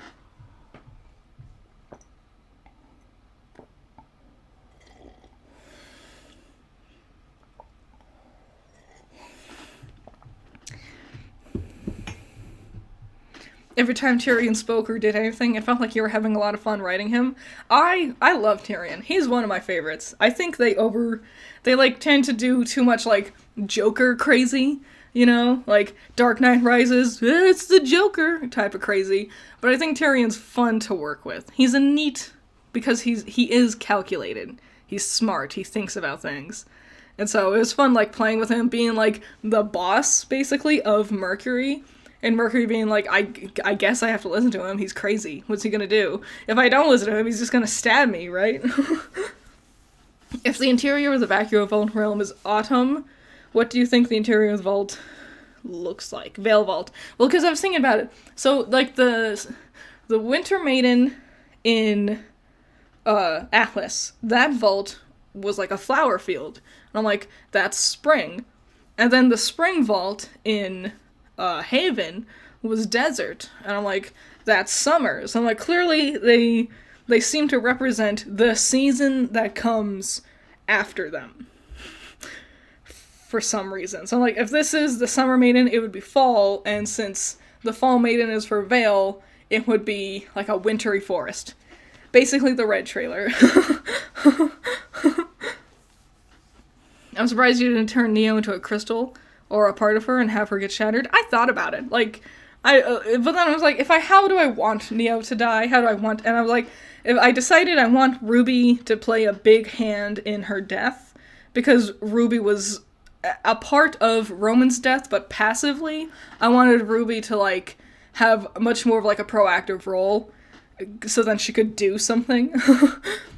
Every time Tyrion spoke or did anything, it felt like you were having a lot of fun writing him. I love Tyrion. He's one of my favorites. I think they like, tend to do too much, like, Joker crazy, you know? Like, Dark Knight Rises, it's the Joker type of crazy. But I think Tyrion's fun to work with. He's a neat, because he is calculated. He's smart. He thinks about things. And so it was fun, like, playing with him, being, like, the boss, basically, of Mercury. And Mercury being like, I guess I have to listen to him. He's crazy. What's he gonna do? If I don't listen to him, he's just gonna stab me, right? If the interior of the Vacuo Vault realm is autumn, what do you think the interior of the vault looks like? Veil Vault. Well, because I was thinking about it. So, like, the Winter Maiden in Atlas, that vault was like a flower field. And I'm like, that's spring. And then the Spring Vault in Haven was desert, and I'm like, that's summer. So I'm like, clearly they seem to represent the season that comes after them for some reason. So I'm like, if this is the Summer Maiden, it would be fall, and since the Fall Maiden is for Vale, it would be like a wintry forest. Basically the Red trailer. I'm surprised you didn't turn Neo into a crystal or a part of her and have her get shattered. I thought about it. Like, but then I was like, how do I want Neo to die? And I was like, if I decided I want Ruby to play a big hand in her death, because Ruby was a part of Roman's death, but passively, I wanted Ruby to, like, have much more of, like, a proactive role, so then she could do something.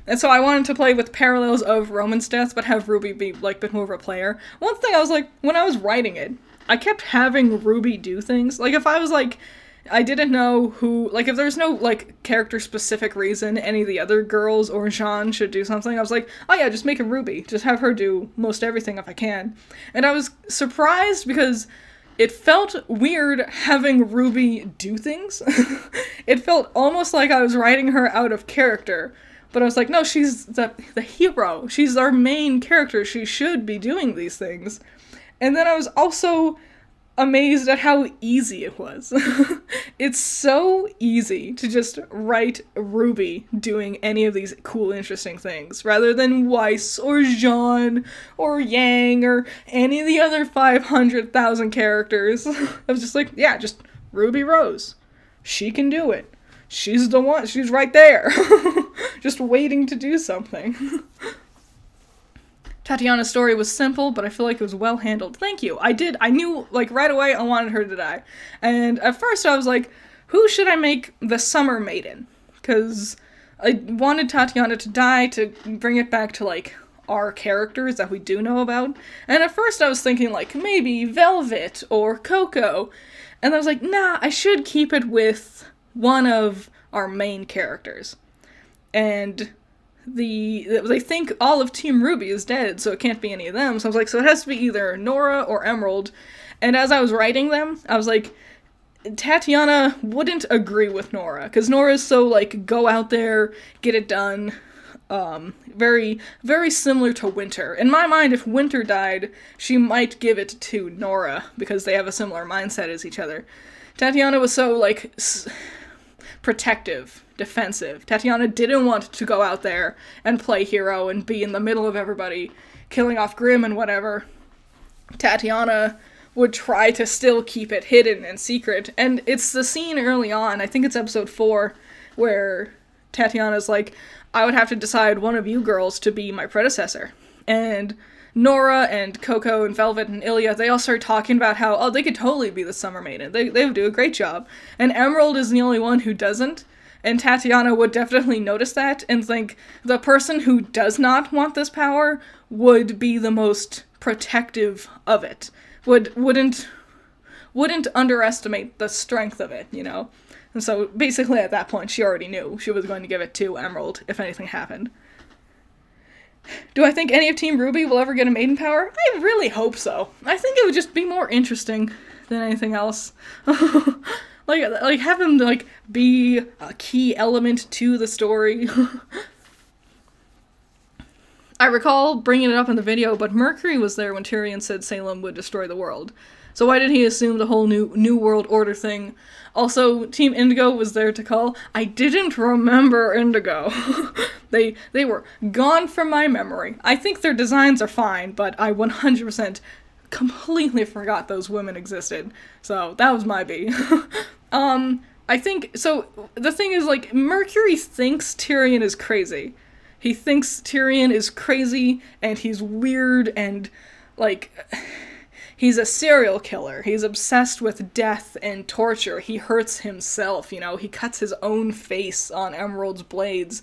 And so I wanted to play with parallels of Roman's death, but have Ruby be, like, a bit more of a player. One thing I was like, when I was writing it, I kept having Ruby do things. Like, if I was like, I didn't know who, like, if there's no, like, character-specific reason any of the other girls or Jean should do something, I was like, oh yeah, just make it Ruby. Just have her do most everything if I can. And I was surprised because it felt weird having Ruby do things. It felt almost like I was writing her out of character. But I was like, no, she's the hero. She's our main character. She should be doing these things. And then I was also amazed at how easy it was. It's so easy to just write Ruby doing any of these cool, interesting things, rather than Weiss or Jean or Yang or any of the other 500,000 characters. I was just like, yeah, just Ruby Rose. She can do it. She's the one. She's right there. Just waiting to do something. Tatiana's story was simple, but I feel like it was well handled. Thank you. I knew, like, right away I wanted her to die. And at first I was like, who should I make the Summer Maiden? Because I wanted Tatiana to die to bring it back to, like, our characters that we do know about. And at first I was thinking, like, maybe Velvet or Coco. And I was like, nah, I should keep it with one of our main characters. And they think all of Team Ruby is dead, so it can't be any of them. So I was like, so it has to be either Nora or Emerald. And as I was writing them, I was like, Tatiana wouldn't agree with Nora, because Nora's so, like, go out there, get it done. Very, very similar to Winter. In my mind, if Winter died, she might give it to Nora, because they have a similar mindset as each other. Tatiana was so, like, protective, defensive. Tatiana didn't want to go out there and play hero and be in the middle of everybody, killing off Grimm and whatever. Tatiana would try to still keep it hidden and secret, and it's the scene early on, I think it's episode 4, where Tatiana's like, I would have to decide one of you girls to be my predecessor. And Nora and Coco and Velvet and Ilya, they all start talking about how, oh, they could totally be the Summer Maiden. They would do a great job. And Emerald is the only one who doesn't. And Tatiana would definitely notice that and think the person who does not want this power would be the most protective of it. Wouldn't underestimate the strength of it, you know? And so basically at that point she already knew she was going to give it to Emerald if anything happened. Do I think any of Team Ruby will ever get a maiden power? I really hope so. I think it would just be more interesting than anything else. like have him, like, be a key element to the story. I recall bringing it up in the video, but Mercury was there when Tyrion said Salem would destroy the world. So why did he assume the whole new world order thing? Also, Team Indigo was there to call. I didn't remember Indigo. They were gone from my memory. I think their designs are fine, but I 100% completely forgot those women existed. So that was my B. I think, so the thing is, like, Mercury thinks Tyrion is crazy. He thinks Tyrion is crazy, and he's weird, and, like, he's a serial killer. He's obsessed with death and torture. He hurts himself, you know? He cuts his own face on Emerald's blades.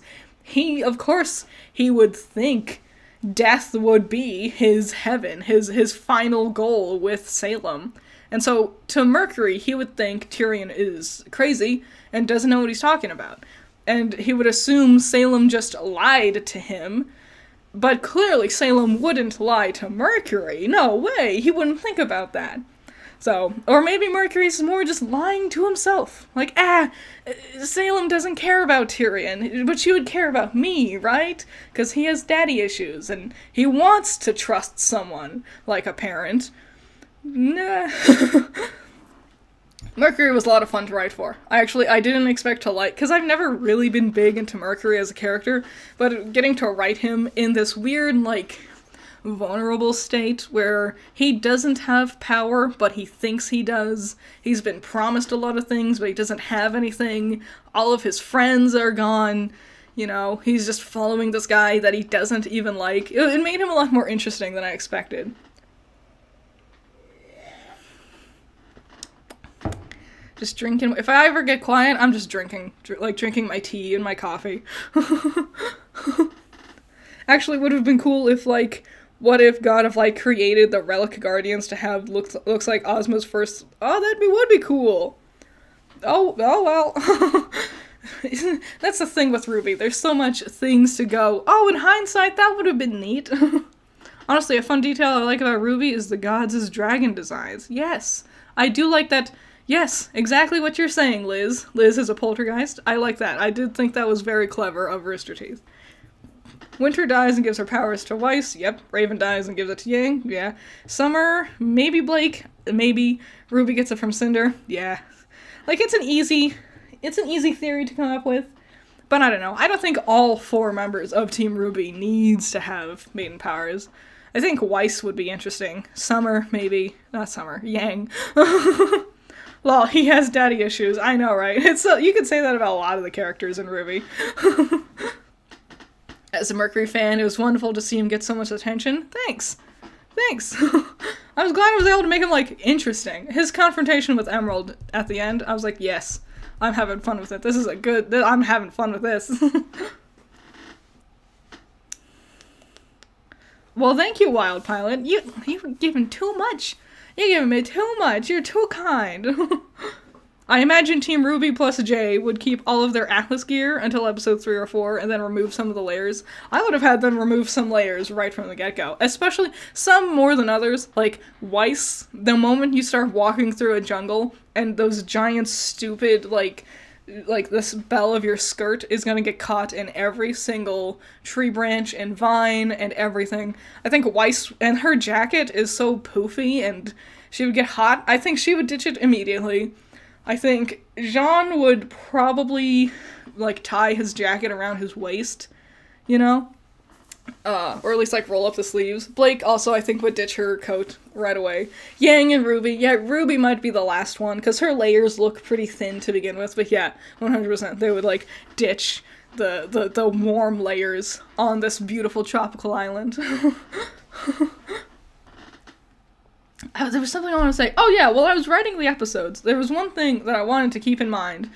Of course, he would think death would be his heaven, his final goal with Salem. And so, to Mercury, he would think Tyrion is crazy and doesn't know what he's talking about. And he would assume Salem just lied to him. But clearly Salem wouldn't lie to Mercury. No way, he wouldn't think about that. So, or maybe Mercury's more just lying to himself. Like, Salem doesn't care about Tyrion, but she would care about me, right? Because he has daddy issues, and he wants to trust someone, like a parent. Nah. Mercury was a lot of fun to write for. I didn't expect to like, because I've never really been big into Mercury as a character, but getting to write him in this weird, like, vulnerable state where he doesn't have power, but he thinks he does. He's been promised a lot of things, but he doesn't have anything. All of his friends are gone. You know, he's just following this guy that he doesn't even like. It made him a lot more interesting than I expected. Just drinking. If I ever get quiet, I'm just drinking my tea and my coffee. Actually, would have been cool if, like, what if God of Light created the Relic Guardians to have looks like Ozma's first. Oh, would be cool. Oh well. That's the thing with Ruby. There's so much things to go, oh, in hindsight, that would have been neat. Honestly, a fun detail I like about Ruby is the gods' dragon designs. Yes, I do like that. Yes, exactly what you're saying, Liz. Liz is a poltergeist. I like that. I did think that was very clever of Rooster Teeth. Winter dies and gives her powers to Weiss. Yep. Raven dies and gives it to Yang. Yeah. Summer, maybe Blake. maybe Ruby gets it from Cinder. Yeah. Like, it's an easy theory to come up with. But I don't know. I don't think all 4 members of Team Ruby needs to have maiden powers. I think Weiss would be interesting. Summer, maybe. Not Summer. Yang. Lol, he has daddy issues. I know, right? You could say that about a lot of the characters in Ruby. As a Mercury fan, it was wonderful to see him get so much attention. Thanks. I was glad I was able to make him, like, interesting. His confrontation with Emerald at the end, I was like, yes. I'm having fun with it. I'm having fun with this. Well, thank you, Wild Pilot. You're giving too much. You're giving me too much. You're too kind. I imagine Team Ruby plus Jay would keep all of their Atlas gear until episode 3 or 4 and then remove some of the layers. I would have had them remove some layers right from the get-go. Especially some more than others. Like Weiss, the moment you start walking through a jungle and those giant stupid, like this bell of your skirt is gonna get caught in every single tree branch and vine and everything. I think Weiss and her jacket is so poofy and she would get hot. I think she would ditch it immediately. I think Jean would probably, like, tie his jacket around his waist, you know? Or at least, like, roll up the sleeves. Blake also, I think, would ditch her coat right away. Yang and Ruby. Yeah, Ruby might be the last one, because her layers look pretty thin to begin with. But yeah, 100%. They would, like, ditch the warm layers on this beautiful tropical island. There was something I want to say. Oh yeah, while I was writing the episodes, there was one thing that I wanted to keep in mind,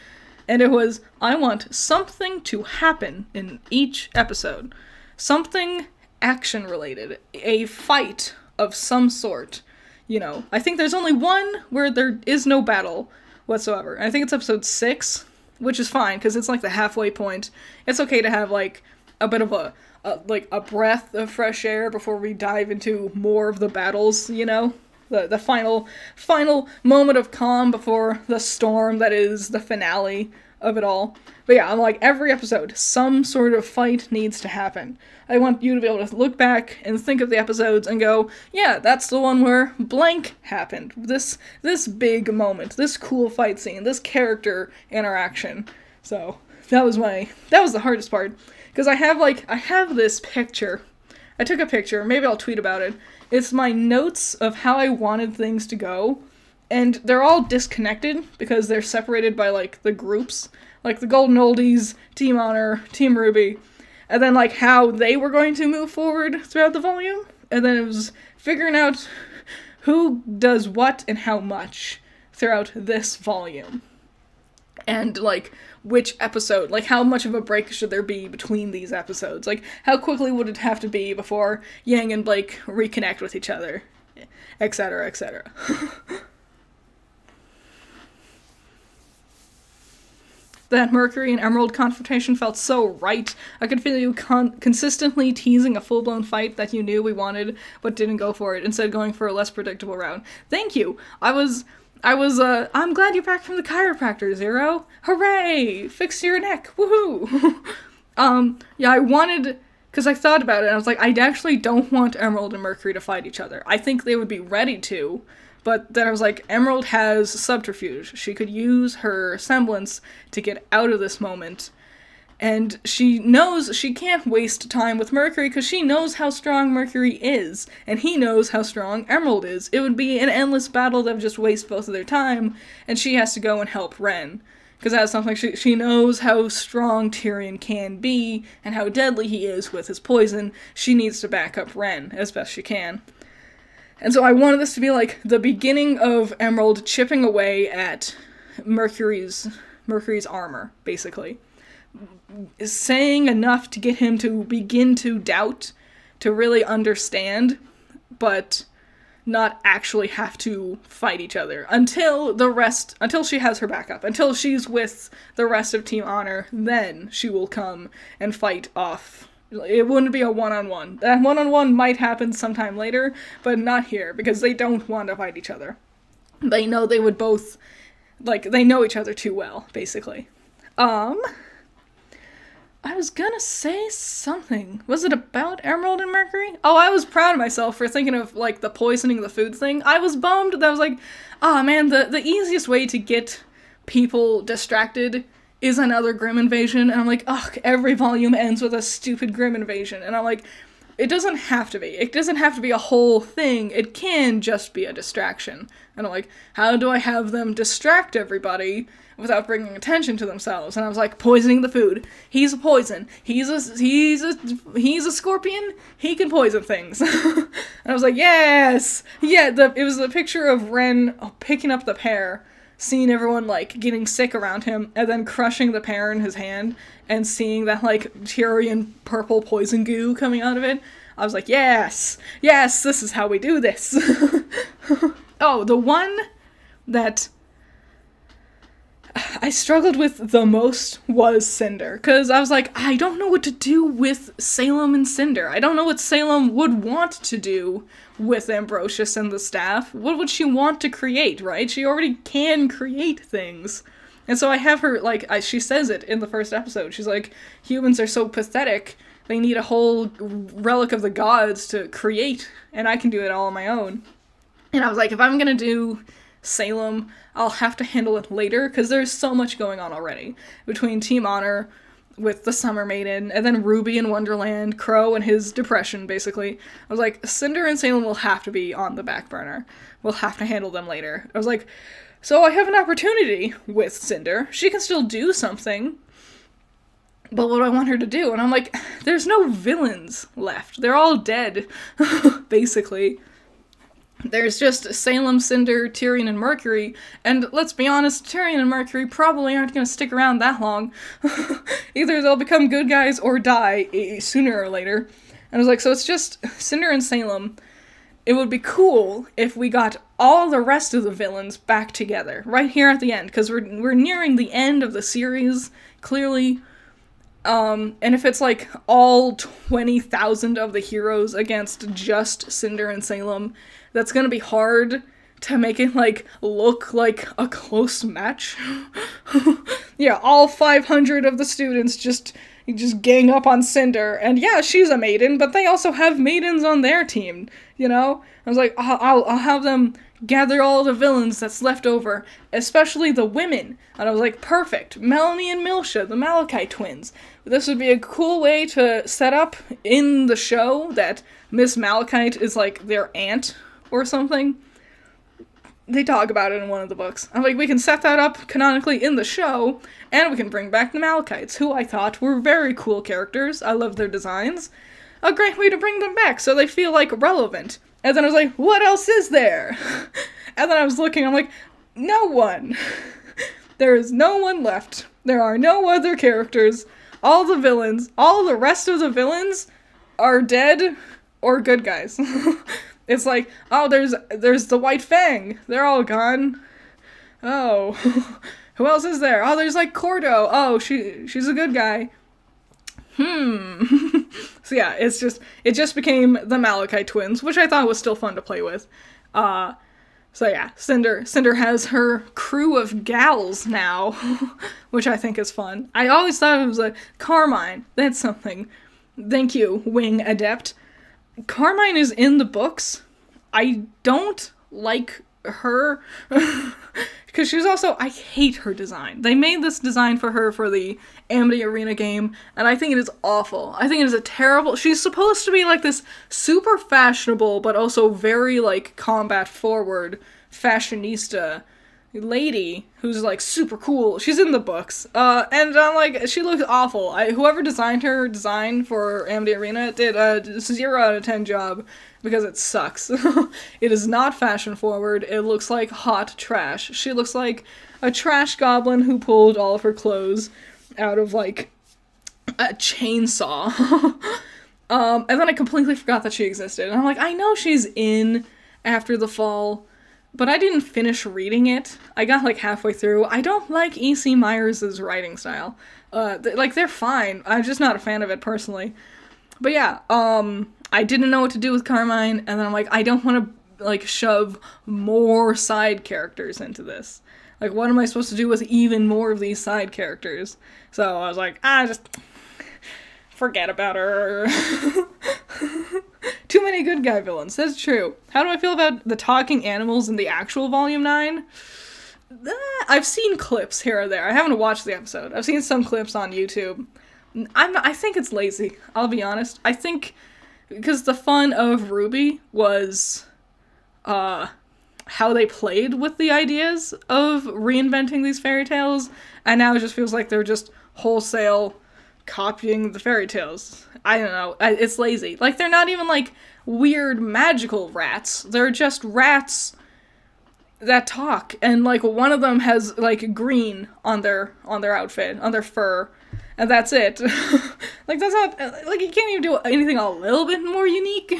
and it was, I want something to happen in each episode. Something action-related. A fight of some sort. You know, I think there's only one where there is no battle whatsoever. I think it's episode 6, which is fine, because it's like the halfway point. It's okay to have, like, a bit of a breath of fresh air before we dive into more of the battles, you know? The final moment of calm before the storm that is the finale of it all. But yeah, I'm like, every episode, some sort of fight needs to happen. I want you to be able to look back and think of the episodes and go, yeah, that's the one where blank happened. This big moment, this cool fight scene, this character interaction. So, that was the hardest part. Because I have this picture. I took a picture, maybe I'll tweet about it. It's my notes of how I wanted things to go, and they're all disconnected because they're separated by, like, the groups. Like, the Golden Oldies, Team Honor, Team Ruby, and then, like, how they were going to move forward throughout the volume, and then it was figuring out who does what and how much throughout this volume. And, like, which episode, like, how much of a break should there be between these episodes? Like, how quickly would it have to be before Yang and Blake reconnect with each other? Etc., etc. That Mercury and Emerald confrontation felt so right. I could feel you consistently teasing a full-blown fight that you knew we wanted, but didn't go for it, instead going for a less predictable route. Thank you! I'm glad you're back from the chiropractor, Zero. Hooray! Fix your neck. Woohoo! Yeah, I wanted, because I thought about it, and I was like, I actually don't want Emerald and Mercury to fight each other. I think they would be ready to, but then I was like, Emerald has subterfuge. She could use her semblance to get out of this moment. And she knows she can't waste time with Mercury because she knows how strong Mercury is, and he knows how strong Emerald is. It would be an endless battle that would just waste both of their time, and she has to go and help Ren. Because that's something she knows how strong Tyrion can be, and how deadly he is with his poison. She needs to back up Ren as best she can. And so I wanted this to be like the beginning of Emerald chipping away at Mercury's armor, basically. Saying enough to get him to begin to doubt, to really understand, but not actually have to fight each other until she has her backup, until she's with the rest of Team Honor, then she will come and fight off. It wouldn't be a one-on-one. That one-on-one might happen sometime later, but not here, because they don't want to fight each other. They know they would both, like, they know each other too well, basically. I was gonna say something. Was it about Emerald and Mercury? Oh, I was proud of myself for thinking of, like, the poisoning the food thing. I was bummed that I was like, ah, man, the easiest way to get people distracted is another Grim invasion. And I'm like, ugh, every volume ends with a stupid Grim invasion. And I'm like, it doesn't have to be. It doesn't have to be a whole thing. It can just be a distraction. And I'm like, how do I have them distract everybody without bringing attention to themselves? And I was like, poisoning the food. He's a poison. He's a scorpion. He can poison things. And I was like, yes! Yeah, it was the picture of Ren picking up the pear, seeing everyone, like, getting sick around him, and then crushing the pear in his hand, and seeing that, like, Tyrian purple poison goo coming out of it. I was like, yes! Yes, this is how we do this! Oh, the one that I struggled with the most was Cinder, because I was like, I don't know what to do with Salem and Cinder. I don't know what Salem would want to do with Ambrosius and the staff. What would she want to create, right? She already can create things. And so I have her, like, she says it in the first episode. She's like, humans are so pathetic, they need a whole relic of the gods to create, and I can do it all on my own. And I was like, if I'm gonna do Salem, I'll have to handle it later, because there's so much going on already. Between Team Honor, with the Summer Maiden, and then Ruby in Wonderland, Crow and his depression, basically. I was like, Cinder and Salem will have to be on the back burner. We'll have to handle them later. I was like, so I have an opportunity with Cinder. She can still do something, but what do I want her to do? And I'm like, there's no villains left. They're all dead, basically. There's just Salem, Cinder, Tyrian, and Mercury, and let's be honest, Tyrian and Mercury probably aren't going to stick around that long. Either they'll become good guys or die sooner or later. And I was like, so it's just Cinder and Salem. It would be cool if we got all the rest of the villains back together, right here at the end, because we're nearing the end of the series, clearly. And if it's like all 20,000 of the heroes against just Cinder and Salem, that's gonna be hard to make it, like, look like a close match. Yeah, all 500 of the students just gang up on Cinder, and yeah, she's a maiden, but they also have maidens on their team, you know? I was like, I'll have them gather all the villains that's left over, especially the women. And I was like, perfect. Melanie and Milsha, the Malachite twins. This would be a cool way to set up in the show that Miss Malachite is, like, their aunt or something. They talk about it in one of the books. I'm like, we can set that up canonically in the show, and we can bring back the Malachites, who I thought were very cool characters. I love their designs. A great way to bring them back so they feel, like, relevant. And then I was like, what else is there? And then I was looking, I'm like, no one. There is no one left. There are no other characters. All the villains, all the rest of the villains are dead or good guys. It's like, oh, there's the White Fang. They're all gone. Oh, who else is there? Oh, there's, like, Cordo. Oh, she's a good guy. So yeah, it just became the Malachite twins, which I thought was still fun to play with. So yeah, Cinder has her crew of gals now, which I think is fun. I always thought it was a Carmine. That's something. Thank you, Wing Adept. Carmine is in the books. I don't like her, because she's also, I hate her design. They made this design for her for the Amity Arena game, and I think it is awful. I think it is a terrible, she's supposed to be like this super fashionable, but also very, like, combat forward fashionista lady who's, like, super cool. She's in the books. And I'm like, she looks awful. Whoever designed her design for Amity Arena did a 0 out of 10 job, because it sucks. It is not fashion forward. It looks like hot trash. She looks like a trash goblin who pulled all of her clothes out of, like, a chainsaw. And then I completely forgot that she existed. And I'm like, I know she's in After the Fall, but I didn't finish reading it. I got, like, halfway through. I don't like E.C. Myers' writing style. They're fine. I'm just not a fan of it, personally. But yeah, I didn't know what to do with Carmine, and then I'm like, I don't want to, like, shove more side characters into this. Like, what am I supposed to do with even more of these side characters? So I was like, Forget about her. Too many good guy villains, that's true. How do I feel about the talking animals in the actual Volume 9? I've seen clips here or there. I haven't watched the episode. I've seen some clips on YouTube. I think it's lazy, I'll be honest. I think because the fun of RWBY was how they played with the ideas of reinventing these fairy tales, and now it just feels like they're just wholesale copying the fairy tales. I don't know. It's lazy. Like, they're not even, like, weird magical rats. They're just rats that talk, and, like, one of them has, like, green on their outfit, on their fur, and that's it. Like, that's not, like, you can't even do anything a little bit more unique.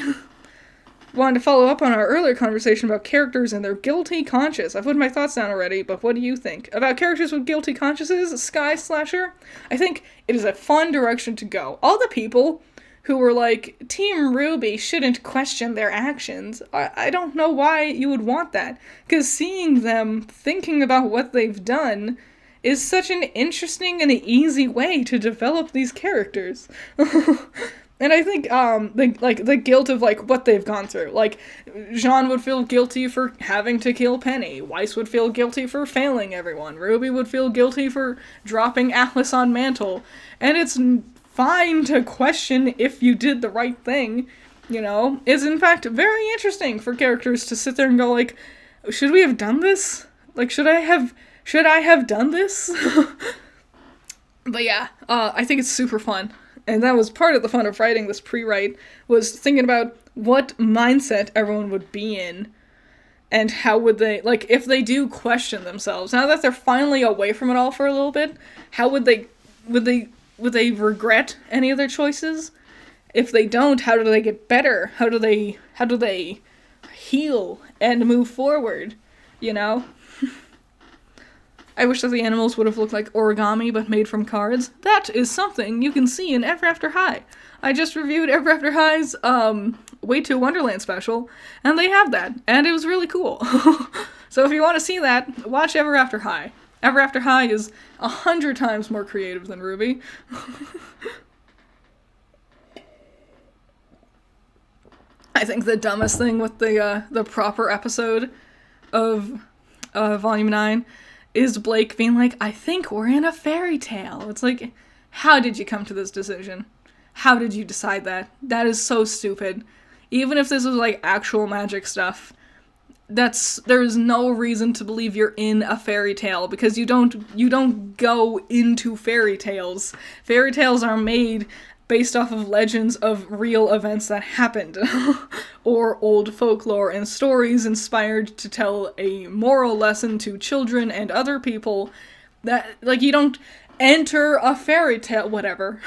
Wanted to follow up on our earlier conversation about characters and their guilty conscience. I've put my thoughts down already, but what do you think? About characters with guilty consciences, Sky Slasher? I think it is a fun direction to go. All the people who were like, Team RWBY shouldn't question their actions, I don't know why you would want that. Because seeing them thinking about what they've done is such an interesting and easy way to develop these characters. And I think, the guilt of, like, what they've gone through. Like, Jean would feel guilty for having to kill Penny. Weiss would feel guilty for failing everyone. RWBY would feel guilty for dropping Atlas on Mantle. And it's fine to question if you did the right thing, you know? It's, in fact, very interesting for characters to sit there and go, like, should we have done this? Like, should I have done this? But yeah, I think it's super fun. And that was part of the fun of writing this pre-write, was thinking about what mindset everyone would be in, and how would they, like, if they do question themselves, now that they're finally away from it all for a little bit, how would they regret any of their choices? If they don't, how do they get better? How do they heal and move forward, you know? I wish that the animals would have looked like origami, but made from cards. That is something you can see in Ever After High. I just reviewed Ever After High's, Way to Wonderland special, and they have that, and it was really cool. So if you want to see that, watch Ever After High. Ever After High is 100 times more creative than RWBY. I think the dumbest thing with the proper episode of Volume 9 is Blake being like, I think we're in a fairy tale. It's like, how did you come to this decision? How did you decide that? That is so stupid. Even if this was, like, actual magic stuff, there's no reason to believe you're in a fairy tale, because you don't go into fairy tales. Fairy tales are made based off of legends of real events that happened, or old folklore and stories inspired to tell a moral lesson to children and other people. That, like, you don't enter a fairy tale, whatever.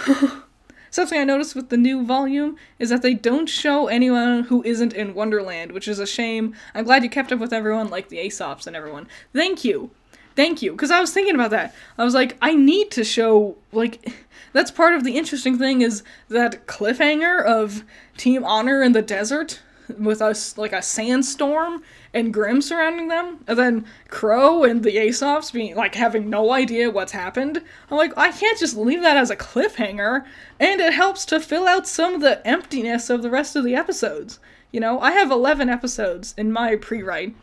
Something I noticed with the new volume is that they don't show anyone who isn't in Wonderland, which is a shame. I'm glad you kept up with everyone, like the Aesops and everyone. Thank you, because I was thinking about that. I was like, I need to show, like, that's part of the interesting thing, is that cliffhanger of Team Honor in the desert with us, like, a sandstorm and Grimm surrounding them, and then Crow and the Aesops being, like, having no idea what's happened. I'm like, I can't just leave that as a cliffhanger, and it helps to fill out some of the emptiness of the rest of the episodes. You know, I have 11 episodes in my pre-write,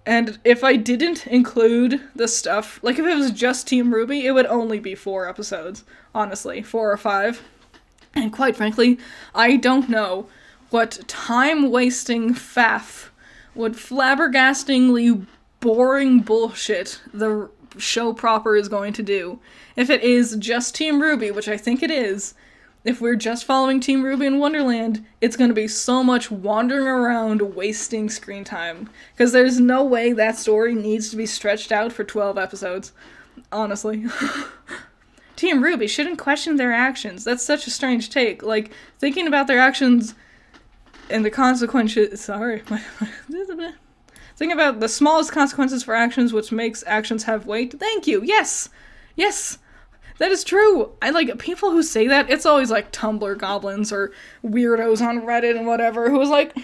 and if I didn't include the stuff, like, if it was just Team RWBY, it would only be 4 episodes, honestly, 4 or 5. And quite frankly, I don't know what time-wasting faff, what flabbergastingly boring bullshit the show proper is going to do. If it is just Team RWBY, which I think it is, if we're just following Team RWBY in Wonderland, it's going to be so much wandering around wasting screen time. Because there's no way that story needs to be stretched out for 12 episodes. Honestly. Team RWBY shouldn't question their actions. That's such a strange take. Like, thinking about their actions and the consequences... Thinking about the smallest consequences for actions, which makes actions have weight. Thank you! Yes! Yes! That is true. I like people who say that. It's always like Tumblr goblins or weirdos on Reddit and whatever who was like,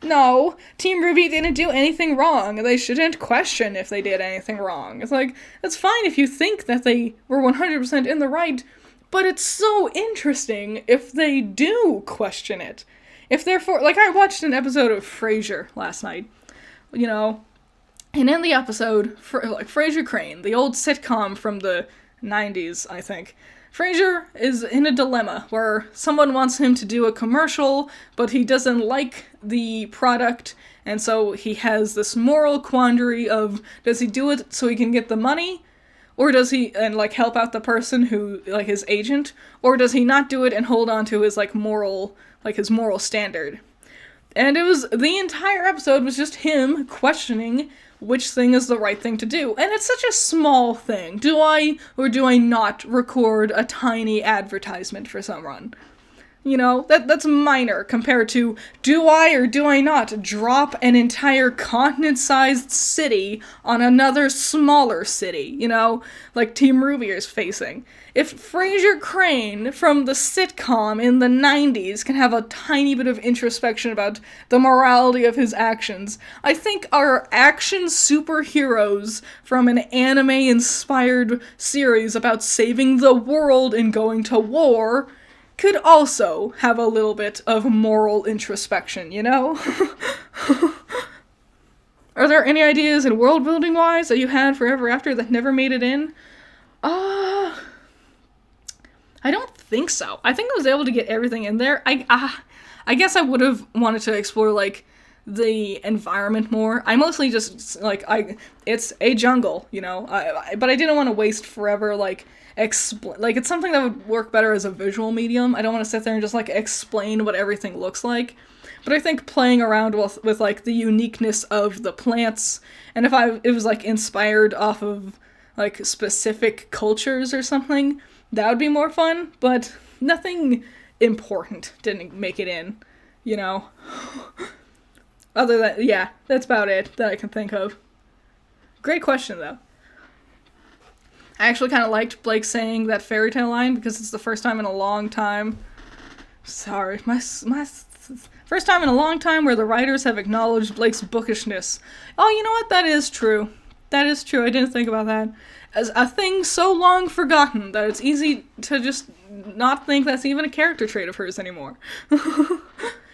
no, Team RWBY didn't do anything wrong. They shouldn't question if they did anything wrong. It's like, it's fine if you think that they were 100% in the right, But it's so interesting if they do question it. If therefore, like, I watched an episode of Frasier last night, you know, and in the episode, like, Frasier Crane, the old sitcom from the 90s, I think, Frasier is in a dilemma where someone wants him to do a commercial, but he doesn't like the product, and so he has this moral quandary of, does he do it so he can get the money, or does he, and, like, help out the person who, like, his agent, or does he not do it and hold on to his, like, moral, like, his moral standard? And it was, the entire episode was just him questioning which thing is the right thing to do. And it's such a small thing. Do I or do I not record a tiny advertisement for someone? You know, that's minor compared to, do I or do I not drop an entire continent-sized city on another smaller city, you know, like Team Ruby is facing. If Frasier Crane from the sitcom in the 90s can have a tiny bit of introspection about the morality of his actions, I think our action superheroes from an anime-inspired series about saving the world and going to war could also have a little bit of moral introspection, you know? Are there any ideas in world building wise that you had for Ever After that never made it in? I don't think so. I think I was able to get everything in there. I guess I would have wanted to explore, like, the environment more. I mostly just, like, it's a jungle, you know? But I didn't want to waste forever, like, it's something that would work better as a visual medium. I don't want to sit there and just, like, explain what everything looks like. But I think playing around with like, the uniqueness of the plants, and if it was, like, inspired off of, like, specific cultures or something, that would be more fun, but nothing important didn't make it in, you know? Other than, yeah, that's about it that I can think of. Great question, though. I actually kind of liked Blake saying that fairy tale line because it's the first time in a long time. Sorry, my first time in a long time where the writers have acknowledged Blake's bookishness. Oh, you know what? That is true. That is true. I didn't think about that. As a thing so long forgotten that it's easy to just not think that's even a character trait of hers anymore.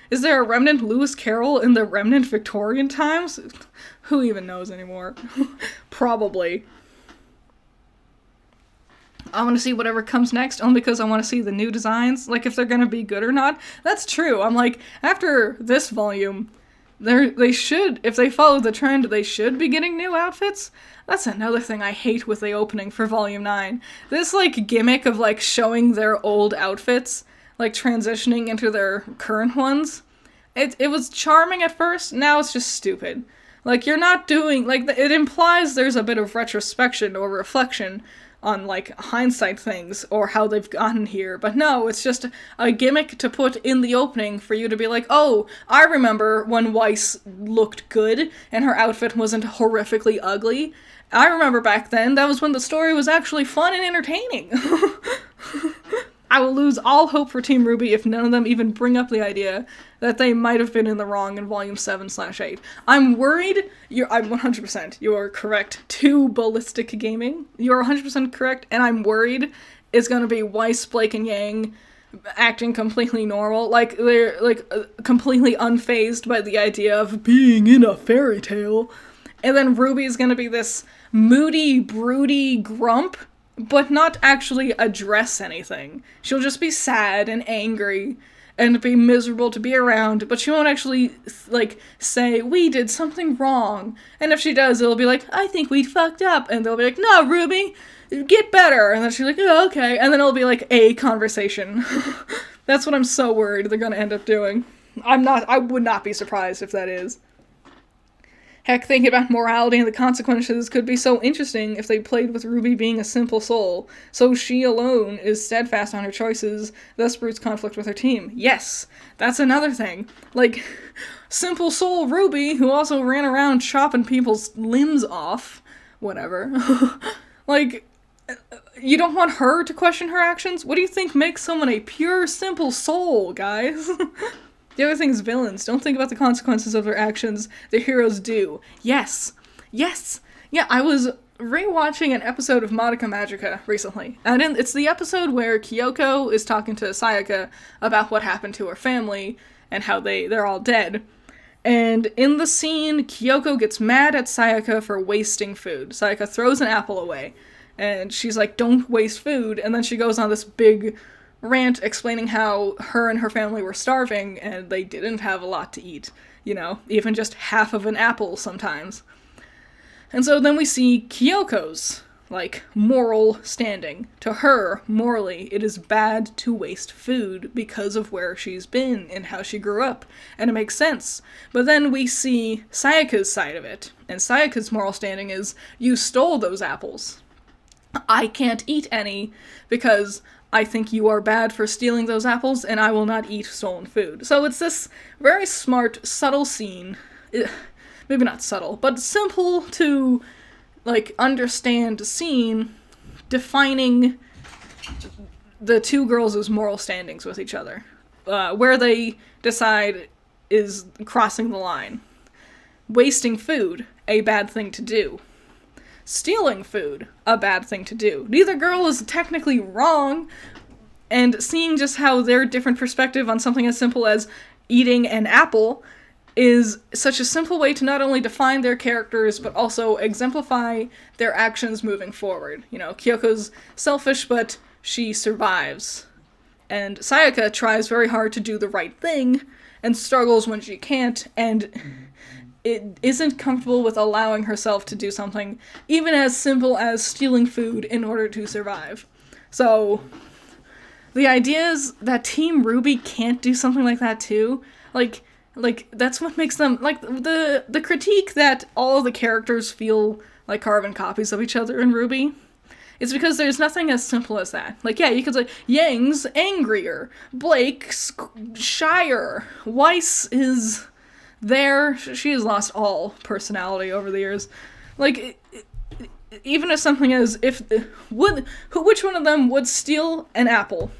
Is there a remnant Lewis Carroll in the remnant Victorian times? Who even knows anymore? Probably. I want to see whatever comes next, only because I want to see the new designs, like if they're going to be good or not. That's true. I'm like, after this volume, they should, if they follow the trend, they should be getting new outfits. That's another thing I hate with the opening for Volume 9. This, like, gimmick of, like, showing their old outfits, like, transitioning into their current ones. It was charming at first, now it's just stupid. Like, you're not doing, like, it implies there's a bit of retrospection or reflection on, like, hindsight things, or how they've gotten here, but no, it's just a gimmick to put in the opening for you to be like, oh, I remember when Weiss looked good, and her outfit wasn't horrifically ugly. I remember back then, that was when the story was actually fun and entertaining. I will lose all hope for Team Ruby if none of them even bring up the idea that they might have been in the wrong in Volume 7/8. I'm worried. I'm 100%. You are correct. To Ballistic Gaming. You are 100% correct, and I'm worried it's gonna be Weiss, Blake, and Yang acting completely normal. Like, they're, like, completely unfazed by the idea of being in a fairy tale. And then Ruby's gonna be this moody, broody grump, but not actually address anything. She'll just be sad and angry and be miserable to be around, but she won't actually, like, say, we did something wrong. And if she does, it'll be like, I think we fucked up. And they'll be like, no, Ruby, get better. And then she's like, oh, okay. And then it'll be like a conversation. That's what I'm so worried they're gonna end up doing. I would not be surprised if that is. Heck, thinking about morality and the consequences could be so interesting if they played with Ruby being a simple soul, so she alone is steadfast on her choices, thus brutes conflict with her team. Yes, that's another thing. Like, simple soul Ruby, who also ran around chopping people's limbs off, whatever. Like, you don't want her to question her actions? What do you think makes someone a pure, simple soul, guys? The other thing is villains. Don't think about the consequences of their actions. The heroes do. Yes. Yes. Yeah, I was rewatching an episode of Madoka Magica recently, and it's the episode where Kyoko is talking to Sayaka about what happened to her family and how they're all dead. And in the scene, Kyoko gets mad at Sayaka for wasting food. Sayaka throws an apple away, and she's like, "Don't waste food," and then she goes on this big rant explaining how her and her family were starving, and they didn't have a lot to eat, even just half of an apple sometimes. And so then we see Kyoko's, moral standing. To her, morally, it is bad to waste food because of where she's been and how she grew up, and it makes sense. But then we see Sayaka's side of it, and Sayaka's moral standing is, you stole those apples. I can't eat any because I think you are bad for stealing those apples, and I will not eat stolen food. So it's this very smart, subtle scene. Maybe not subtle, but simple to, understand scene defining the two girls' moral standings with each other. Where they decide is crossing the line. Wasting food, a bad thing to do. Stealing food, a bad thing to do. Neither girl is technically wrong, and seeing just how their different perspective on something as simple as eating an apple is such a simple way to not only define their characters, but also exemplify their actions moving forward. Kyoko's selfish, but she survives. And Sayaka tries very hard to do the right thing, and struggles when she can't, and it isn't comfortable with allowing herself to do something even as simple as stealing food in order to survive. So, the idea is that Team Ruby can't do something like that too. That's what makes them, the critique that all the characters feel like carbon copies of each other in Ruby, is because there's nothing as simple as that. You could say, Yang's angrier, Blake's shyer, Weiss is there, she has lost all personality over the years. Even if something is, which one of them would steal an apple?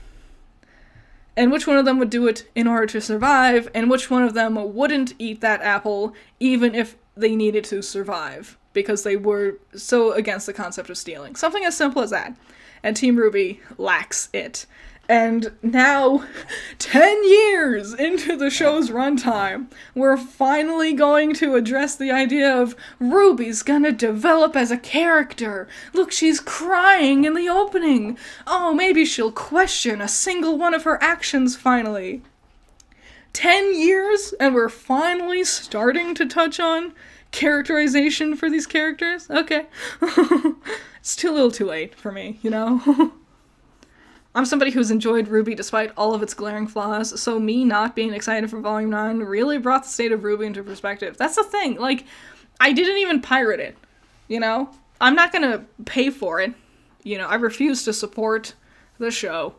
And which one of them would do it in order to survive, and which one of them wouldn't eat that apple even if they needed to survive, because they were so against the concept of stealing. Something as simple as that. And Team Ruby lacks it. And now, 10 years into the show's runtime, we're finally going to address the idea of Ruby's gonna develop as a character. Look, she's crying in the opening. Oh, maybe she'll question a single one of her actions finally. 10 years, and we're finally starting to touch on characterization for these characters? Okay. It's too little too late for me, I'm somebody who's enjoyed Ruby despite all of its glaring flaws, so me not being excited for Volume 9 really brought the state of Ruby into perspective. That's the thing, I didn't even pirate it, I'm not gonna pay for it, I refuse to support the show,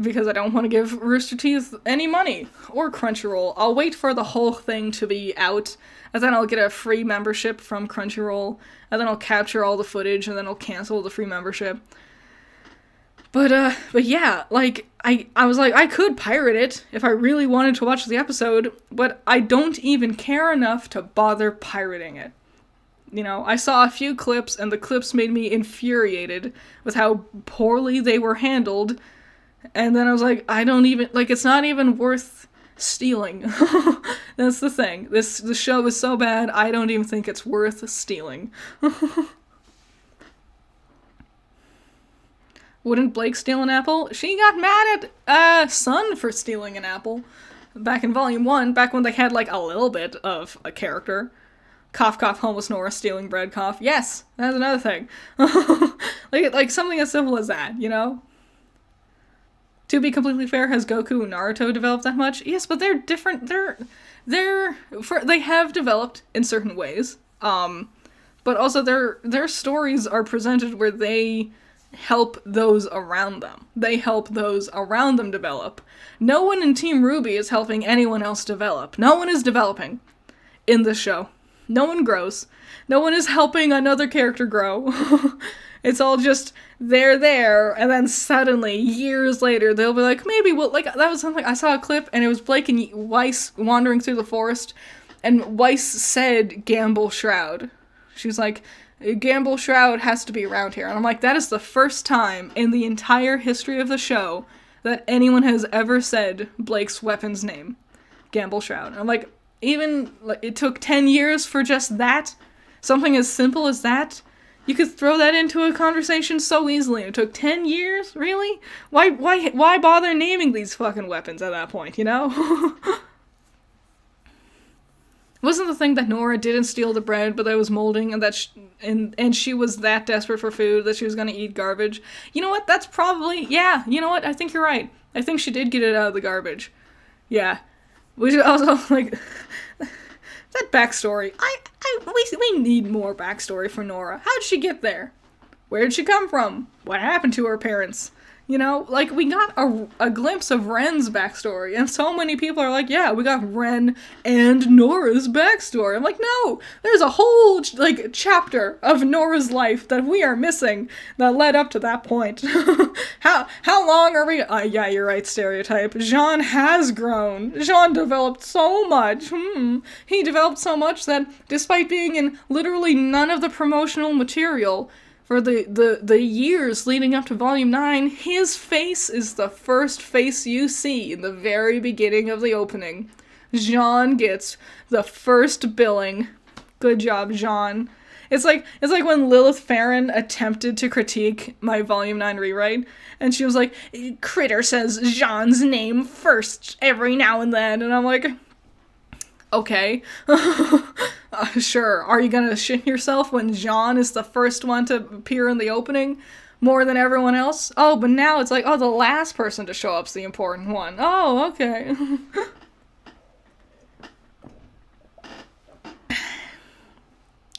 because I don't want to give Rooster Teeth any money, or Crunchyroll. I'll wait for the whole thing to be out, and then I'll get a free membership from Crunchyroll, and then I'll capture all the footage, and then I'll cancel the free membership. But yeah, I was like, I could pirate it if I really wanted to watch the episode, but I don't even care enough to bother pirating it. I saw a few clips, and the clips made me infuriated with how poorly they were handled, and then I was like, I don't even, it's not even worth stealing. That's the thing. The show is so bad, I don't even think it's worth stealing. Wouldn't Blake steal an apple? She got mad at Sun for stealing an apple back in Volume 1, back when they had, a little bit of a character. Cough, cough, homeless Nora stealing bread, cough. Yes, that's another thing. Something as simple as that, To be completely fair, has Goku and Naruto developed that much? Yes, but they're different. They have developed in certain ways. But also their stories are presented where they help those around them. They help those around them develop. No one in Team Ruby is helping anyone else develop. No one is developing in this show. No one grows. No one is helping another character grow. It's all just, they're there, and then suddenly, years later, they'll be like, maybe we'll, that was something, I saw a clip, and it was Blake and Weiss wandering through the forest, and Weiss said Gamble Shroud. She's like, Gamble Shroud has to be around here. And I'm like, that is the first time in the entire history of the show that anyone has ever said Blake's weapon's name. Gamble Shroud. And I'm like, even, like, it took 10 years for just that? Something as simple as that? You could throw that into a conversation so easily. It took 10 years? Really? Why bother naming these fucking weapons at that point, you know? Wasn't the thing that Nora didn't steal the bread, but that was molding, and that and she was that desperate for food that she was gonna eat garbage? You know what? That's probably, yeah, you know what? I think you're right. I think she did get it out of the garbage. Yeah. We should also, like, that backstory. We need more backstory for Nora. How'd she get there? Where'd she come from? What happened to her parents? You know, like, we got a glimpse of Ren's backstory, and so many people are like, yeah, we got Ren and Nora's backstory. I'm like, no, there's a whole, like, chapter of Nora's life that we are missing that led up to that point. How long are we? Yeah, you're right, stereotype. Jean has grown. Jean developed so much. He developed so much that, despite being in literally none of the promotional material for the years leading up to Volume 9, his face is the first face you see in the very beginning of the opening. Jean gets the first billing. Good job, Jean. It's like when Lilith Farron attempted to critique my Volume 9 rewrite, and she was like, Critter says Jean's name first every now and then, and I'm like, okay. Sure. Are you gonna shit yourself when Jean is the first one to appear in the opening more than everyone else? Oh, but now it's like, oh, the last person to show up's the important one. Oh, okay.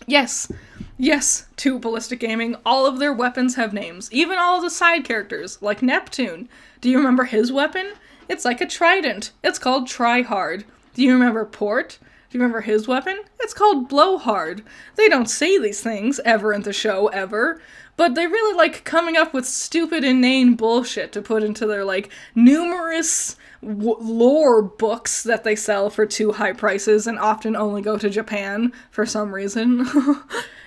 Yes, to Ballistic Gaming, all of their weapons have names. Even all of the side characters, like Neptune. Do you remember his weapon? It's like a trident. It's called Try Hard. Do you remember Port? Do you remember his weapon? It's called Blowhard. They don't say these things ever in the show, ever. But they really like coming up with stupid, inane bullshit to put into their, like, numerous lore books that they sell for too high prices and often only go to Japan for some reason.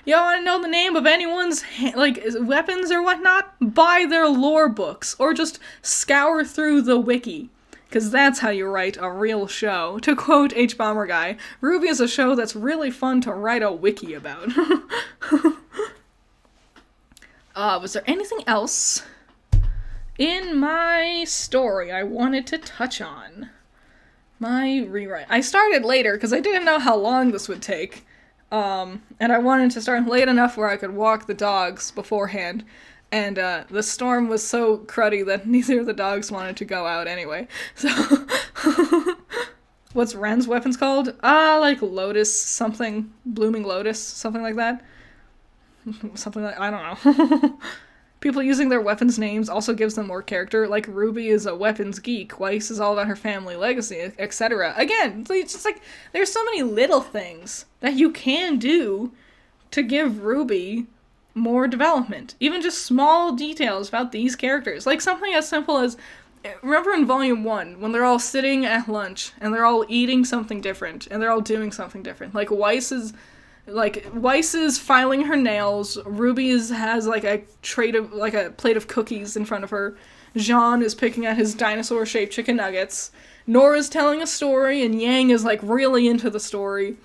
You want to know the name of anyone's, like, weapons or whatnot? Buy their lore books, or just scour through the wiki. Because that's how you write a real show. To quote H-Bomber Guy, RWBY is a show that's really fun to write a wiki about. Was there anything else in my story I wanted to touch on? My rewrite. I started later because I didn't know how long this would take. And I wanted to start late enough where I could walk the dogs beforehand. And the storm was so cruddy that neither of the dogs wanted to go out anyway. So, what's Ren's weapons called? Like Lotus something, Blooming Lotus, something like that. Something like, I don't know. People using their weapons names also gives them more character. Like Ruby is a weapons geek, Weiss is all about her family legacy, etc. Again, it's just like, there's so many little things that you can do to give Ruby more development. Even just small details about these characters. Like something as simple as, remember in Volume 1, when they're all sitting at lunch, and they're all eating something different, and they're all doing something different. Like Weiss is filing her nails, Ruby has like a plate of cookies in front of her, Jean is picking at his dinosaur-shaped chicken nuggets, Nora's telling a story, and Yang is like really into the story,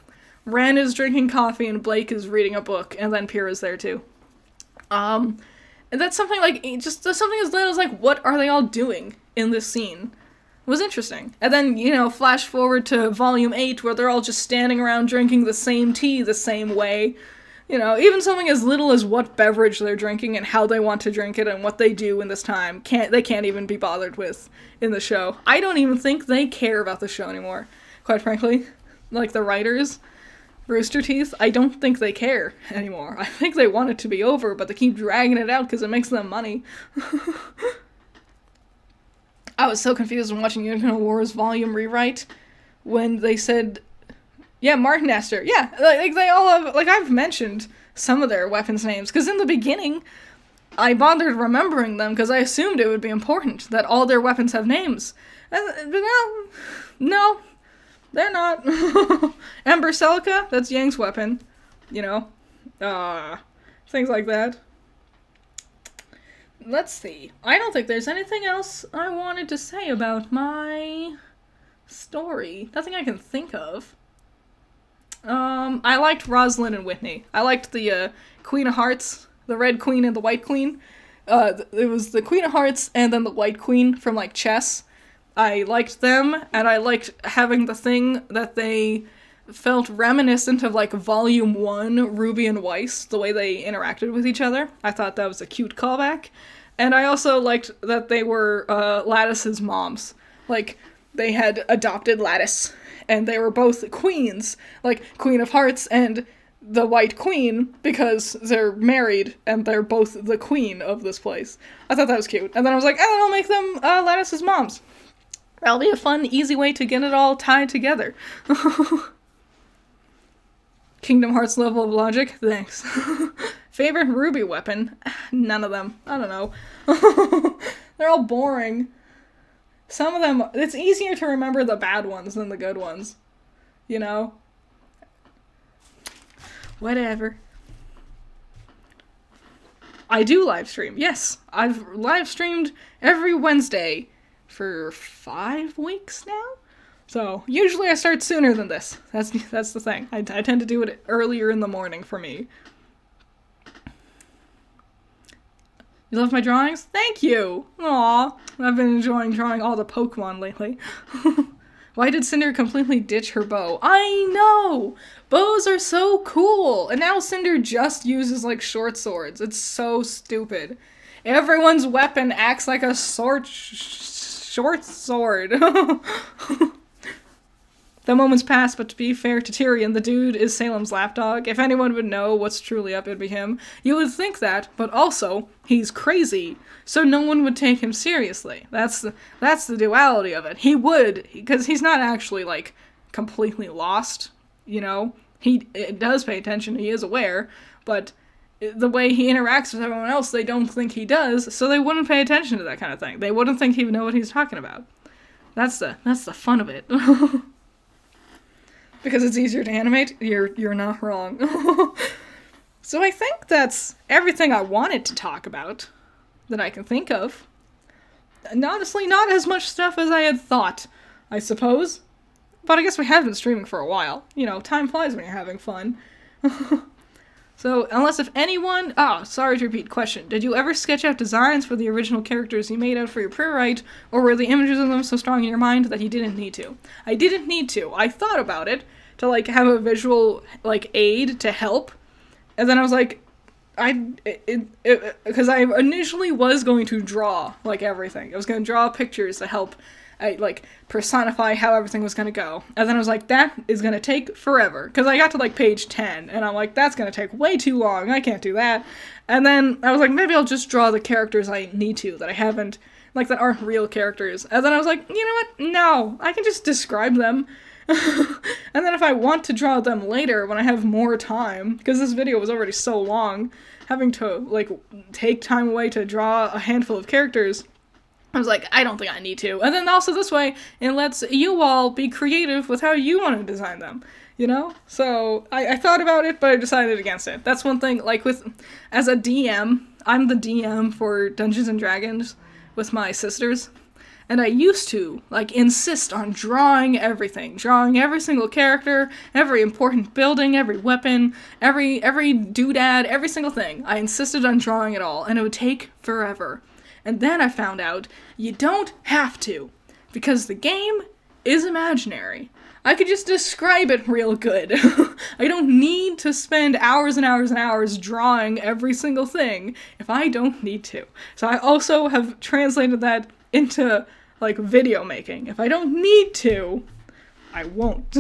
Ren is drinking coffee, and Blake is reading a book, and then Pyrrha's there too. And that's something like, just something as little as like, what are they all doing in this scene? It was interesting. And then, you know, flash forward to Volume 8, where they're all just standing around drinking the same tea the same way. You know, even something as little as what beverage they're drinking and how they want to drink it and what they do in this time, they can't even be bothered with in the show. I don't even think they care about the show anymore, quite frankly. Like, the writers, Rooster Teeth, I don't think they care anymore. I think they want it to be over, but they keep dragging it out because it makes them money. I was so confused when watching Unicorn Wars Volume Rewrite when they said, yeah, Martin Astor. Yeah, like they all have, like, I've mentioned some of their weapons names, because in the beginning, I bothered remembering them because I assumed it would be important that all their weapons have names. But no, they're not. Ember Celica, that's Yang's weapon, you know. things like that. Let's see. I don't think there's anything else I wanted to say about my story. Nothing I can think of. I liked Rosalind and Whitney. I liked the Queen of Hearts, the Red Queen and the White Queen. It was the Queen of Hearts and then the White Queen from, like, chess. I liked them, and I liked having the thing that they felt reminiscent of, like, Volume 1, Ruby and Weiss, the way they interacted with each other. I thought that was a cute callback. And I also liked that they were Lattice's moms. Like, they had adopted Lattice, and they were both queens, like Queen of Hearts and the White Queen, because they're married, and they're both the queen of this place. I thought that was cute. And then I was like, oh, I'll make them Lattice's moms. That'll be a fun, easy way to get it all tied together. Kingdom Hearts level of logic? Thanks. Favorite Ruby weapon? None of them. I don't know. They're all boring. Some of them, it's easier to remember the bad ones than the good ones. You know? Whatever. I do live stream. Yes, I've live streamed every Wednesday for 5 weeks now. So, usually I start sooner than this. That's the thing. I tend to do it earlier in the morning for me. You love my drawings? Thank you! Aw, I've been enjoying drawing all the Pokemon lately. Why did Cinder completely ditch her bow? I know! Bows are so cool! And now Cinder just uses, like, short swords. It's so stupid. Everyone's weapon acts like a short sword. The moments pass, but to be fair to Tyrion, the dude is Salem's lapdog. If anyone would know what's truly up, it'd be him. You would think that, but also, he's crazy, so no one would take him seriously. That's the duality of it. He would, because he's not actually, like, completely lost, you know? He does pay attention, he is aware, but the way he interacts with everyone else, they don't think he does, so they wouldn't pay attention to that kind of thing. They wouldn't think he would know what he's talking about. That's the fun of it. Because it's easier to animate, you're not wrong. So I think that's everything I wanted to talk about that I can think of. And honestly, not as much stuff as I had thought, I suppose. But I guess we have been streaming for a while. You know, time flies when you're having fun. So, unless if anyone... sorry to repeat, question. Did you ever sketch out designs for the original characters you made out for your Prewrite, or were the images of them so strong in your mind that you didn't need to? I didn't need to. I thought about it, to, like, have a visual, like, aid to help, and then I was like, because I initially was going to draw, like, everything. I was going to draw pictures to help, like, personify how everything was going to go. And then I was like, that is going to take forever. Because I got to, like, page 10, and I'm like, that's going to take way too long. I can't do that. And then I was like, maybe I'll just draw the characters I need to, that I haven't, like, that aren't real characters. And then I was like, you know what? No, I can just describe them. And then if I want to draw them later, when I have more time, because this video was already so long, having to, like, take time away to draw a handful of characters, I was like, I don't think I need to. And then also this way, it lets you all be creative with how you want to design them, you know? So, I thought about it, but I decided against it. That's one thing, like, as a DM, I'm the DM for Dungeons & Dragons with my sisters, and I used to, like, insist on drawing everything. Drawing every single character, every important building, every weapon, every doodad, every single thing. I insisted on drawing it all, and it would take forever. And then I found out you don't have to, because the game is imaginary. I could just describe it real good. I don't need to spend hours and hours and hours drawing every single thing if I don't need to. So I also have translated that into, like, video making. If I don't need to, I won't.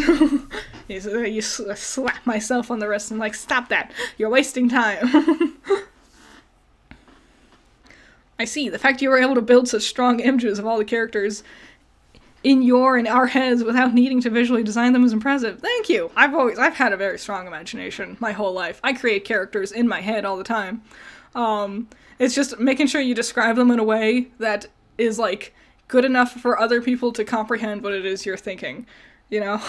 You slap myself on the wrist and, like, stop that. You're wasting time. I see. The fact you were able to build such strong images of all the characters in your and our heads without needing to visually design them is impressive. Thank you! I've had a very strong imagination my whole life. I create characters in my head all the time. It's just making sure you describe them in a way that is, like, good enough for other people to comprehend what it is you're thinking. You know,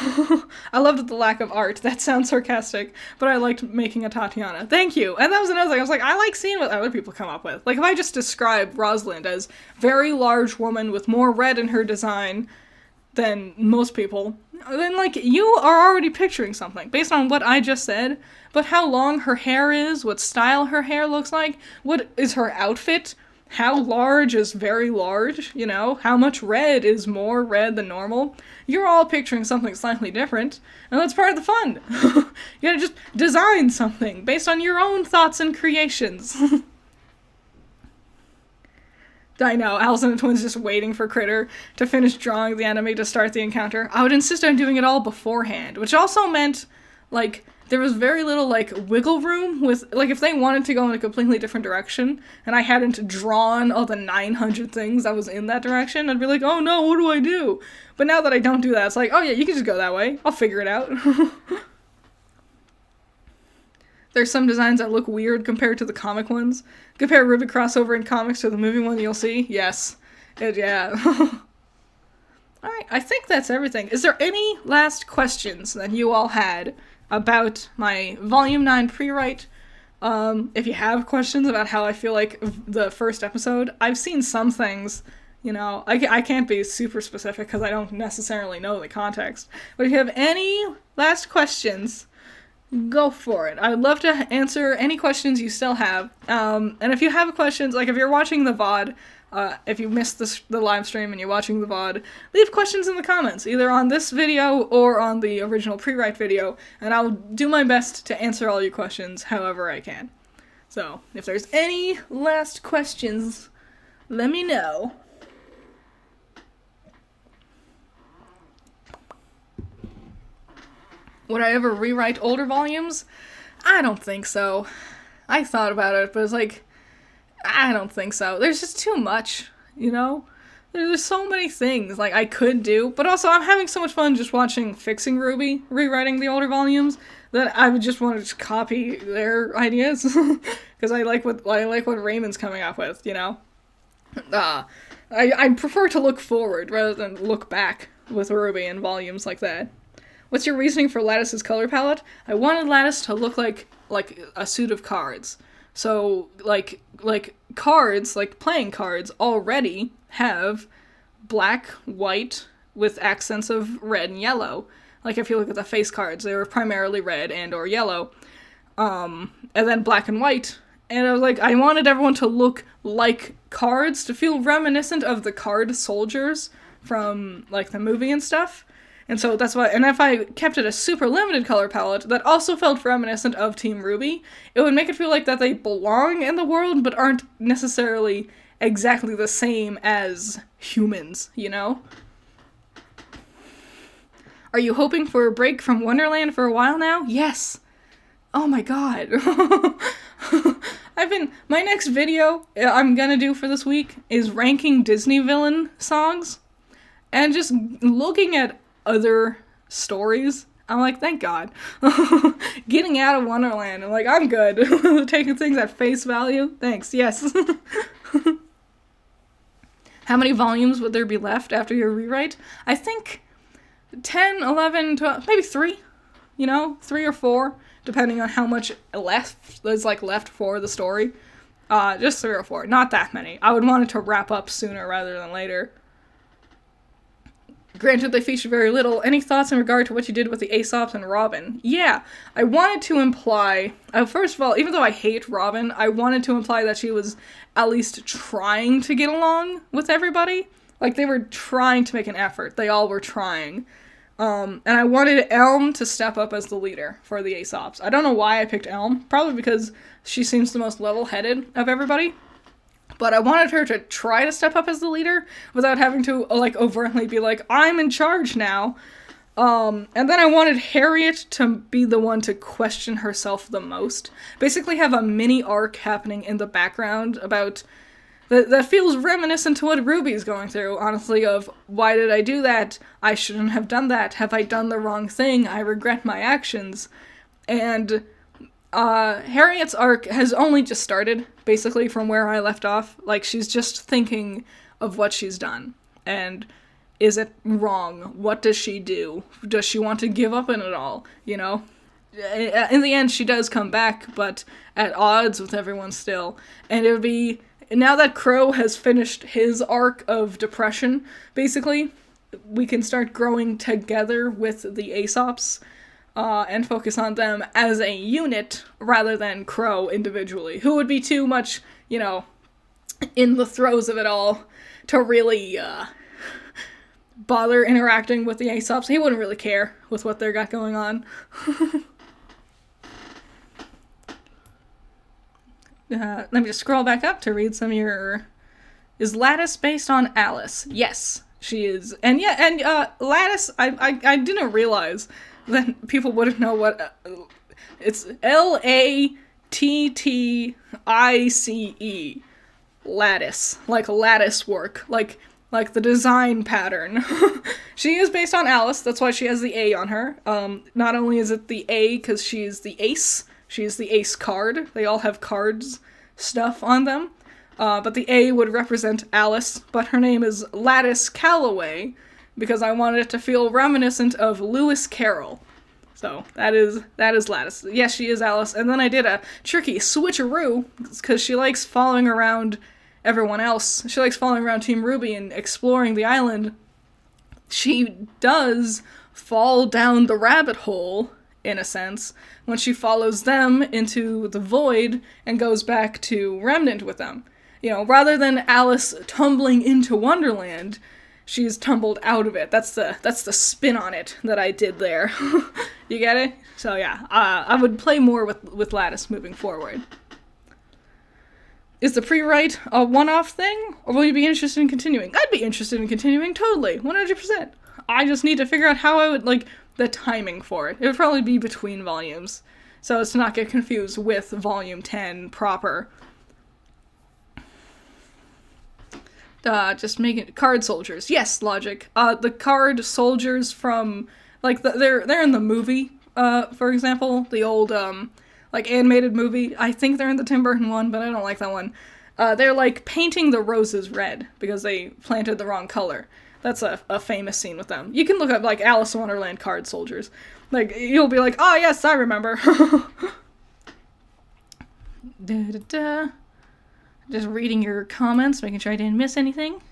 I loved the lack of art. That sounds sarcastic, but I liked making a Tatiana. Thank you. And that was another thing. I was like, I like seeing what other people come up with. Like, if I just describe Rosalind as very large woman with more red in her design than most people, then, like, you are already picturing something based on what I just said. But how long her hair is, what style her hair looks like, what is her outfit, how large is very large, you know, how much red is more red than normal. You're all picturing something slightly different, and that's part of the fun. You gotta just design something based on your own thoughts and creations. I know, Alice and the Twins just waiting for Critter to finish drawing the enemy to start the encounter. I would insist on doing it all beforehand, which also meant, like, there was very little, like, wiggle room with, like, if they wanted to go in a completely different direction, and I hadn't drawn all the 900 things that was in that direction, I'd be like, oh no, what do I do? But now that I don't do that, it's like, oh yeah, you can just go that way. I'll figure it out. There's some designs that look weird compared to the comic ones. Compare Ruby crossover in comics to the movie one, you'll see. Yes. Yeah. Alright, I think that's everything. Is there any last questions that you all had about my Volume 9 pre-write? If you have questions about how I feel like the first episode, I've seen some things, you know, I can't be super specific because I don't necessarily know the context. But if you have any last questions, go for it. I'd love to answer any questions you still have. And if you have questions, like if you're watching the VOD, if you missed the live stream and you're watching the VOD, leave questions in the comments, either on this video or on the original pre-write video, and I'll do my best to answer all your questions however I can. So, if there's any last questions, let me know. Would I ever rewrite older volumes? I don't think so. I thought about it, but it's like, I don't think so. There's just too much, you know? There's so many things, like, I could do, but also I'm having so much fun just watching Fixing Ruby, rewriting the older volumes, that I would just want to just copy their ideas, because I like what Raymond's coming up with, you know? I prefer to look forward rather than look back with Ruby and volumes like that. What's your reasoning for Lattice's color palette? I wanted Lattice to look like a suit of cards. So, like cards, like playing cards, already have black, white, with accents of red and yellow. Like, if you look at the face cards, they were primarily red and or yellow. And then black and white. And I was like, I wanted everyone to look like cards, to feel reminiscent of the card soldiers from, like, the movie and stuff. And so that's why, and if I kept it a super limited color palette that also felt reminiscent of Team Ruby, it would make it feel like that they belong in the world, but aren't necessarily exactly the same as humans, you know? Are you hoping for a break from Wonderland for a while now? Yes! Oh my god. My next video I'm gonna do for this week is ranking Disney villain songs, and just looking at other stories. I'm like, thank God. Getting out of Wonderland. I'm like, I'm good. Taking things at face value. Thanks, yes. How many volumes would there be left after your rewrite? I think 10, 11, 12, maybe 3. You know, 3 or 4, depending on how much is left for the story. Just 3 or 4. Not that many. I would want it to wrap up sooner rather than later. Granted, they feature very little. Any thoughts in regard to what you did with the Aesops and Robin? Yeah, I wanted to imply, first of all, even though I hate Robin, I wanted to imply that she was at least trying to get along with everybody. Like, they were trying to make an effort. They all were trying. And I wanted Elm to step up as the leader for the Aesops. I don't know why I picked Elm. Probably because she seems the most level-headed of everybody. But I wanted her to try to step up as the leader without having to, like, overtly be like, I'm in charge now. And then I wanted Harriet to be the one to question herself the most. Basically have a mini arc happening in the background about that feels reminiscent to what Ruby's going through, honestly, of why did I do that? I shouldn't have done that. Have I done the wrong thing? I regret my actions. And Harriet's arc has only just started, basically, from where I left off. Like, she's just thinking of what she's done. And Is it wrong? What does she do? Does she want to give up on it all? You know? In the end, she does come back, but at odds with everyone still. And it would be, now that Crow has finished his arc of depression, basically, we can start growing together with the Aesops, and focus on them as a unit rather than Crow individually, who would be too much, you know, in the throes of it all to really bother interacting with the Aesops. He wouldn't really care with what they got going on. Let me just scroll back up to read some of your... Is Lattice based on Alice? Yes, she is. And yeah, Lattice, I didn't realize that people wouldn't know what... it's Lattice. Lattice. Like lattice work. Like the design pattern. She is based on Alice, that's why she has the A on her. Not only is it the A because she's the ace, she's the ace card. They all have cards stuff on them. But the A would represent Alice, but her name is Lattice Calloway, because I wanted it to feel reminiscent of Lewis Carroll. So, that is Lattice. Yes, she is Alice. And then I did a tricky switcheroo, because she likes following around everyone else. She likes following around Team Ruby and exploring the island. She does fall down the rabbit hole, in a sense, when she follows them into the void and goes back to Remnant with them. You know, rather than Alice tumbling into Wonderland, she's tumbled out of it. That's the spin on it that I did there. You get it? So yeah, I would play more with Lattice moving forward. Is the pre-write a one-off thing, or will you be interested in continuing? I'd be interested in continuing, totally, 100%. I just need to figure out how I would, like, the timing for it. It would probably be between volumes, so as to not get confused with volume 10 proper. Just make it card soldiers. Yes, Logic. The card soldiers from, like, they're in the movie, for example, the old, like, animated movie. I think they're in the Tim Burton one, but I don't like that one. They're, like, painting the roses red because they planted the wrong color. That's a famous scene with them. You can look up, like, Alice in Wonderland card soldiers. Like, you'll be like, oh, yes, I remember. Just reading your comments, making sure I didn't miss anything.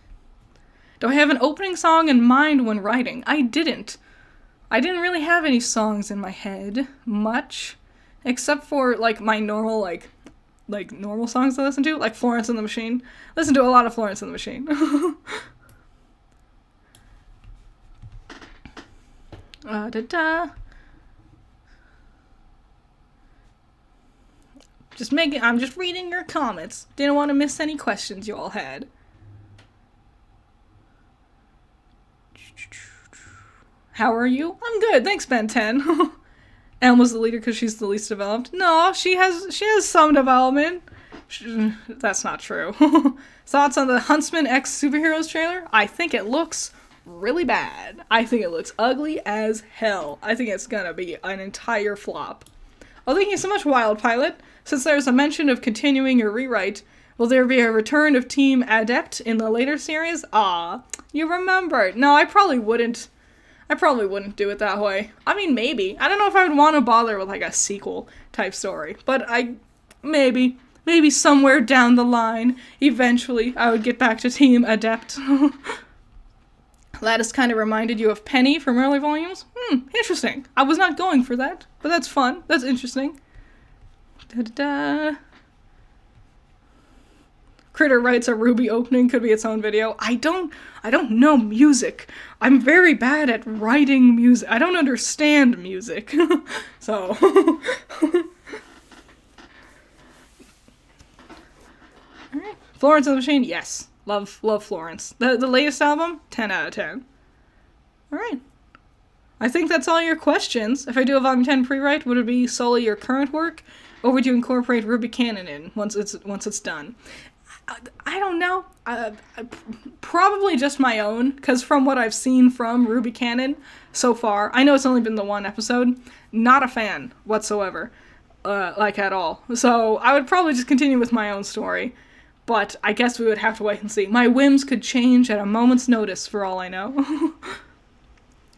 Do I have an opening song in mind when writing? I didn't. I didn't really have any songs in my head, much. Except for, like, my normal, like normal songs to listen to, like Florence and the Machine. Listen to a lot of Florence and the Machine. I'm just reading your comments. Didn't want to miss any questions you all had. How are you? I'm good, thanks, Ben 10. Elma's the leader because she's the least developed. No, she has some development. That's not true. Thoughts on the Huntsman X Superheroes trailer? I think it looks really bad. I think it looks ugly as hell. I think it's gonna be an entire flop. Oh, thank you so much, Wild Pilot. Since there's a mention of continuing your rewrite, will there be a return of Team Adept in the later series? Ah, you remembered. No, I probably wouldn't do it that way. I mean, maybe. I don't know if I would want to bother with, like, a sequel type story. But maybe somewhere down the line, eventually, I would get back to Team Adept. Lattice kind of reminded you of Penny from early volumes? Interesting. I was not going for that, but that's fun. That's interesting. Critter writes a Ruby opening could be its own video. I don't know music. I'm very bad at writing music. I don't understand music. So. Alright. Florence and the Machine, yes. Love Florence. The latest album, 10 out of 10. Alright. I think that's all your questions. If I do a volume 10 pre-write, would it be solely your current work? Or would you incorporate Ruby canon in once it's done? I don't know. Probably just my own, because from what I've seen from Ruby canon so far, I know it's only been the one episode, not a fan whatsoever, like at all. So I would probably just continue with my own story. but I guess we would have to wait and see. My whims could change at a moment's notice, for all I know.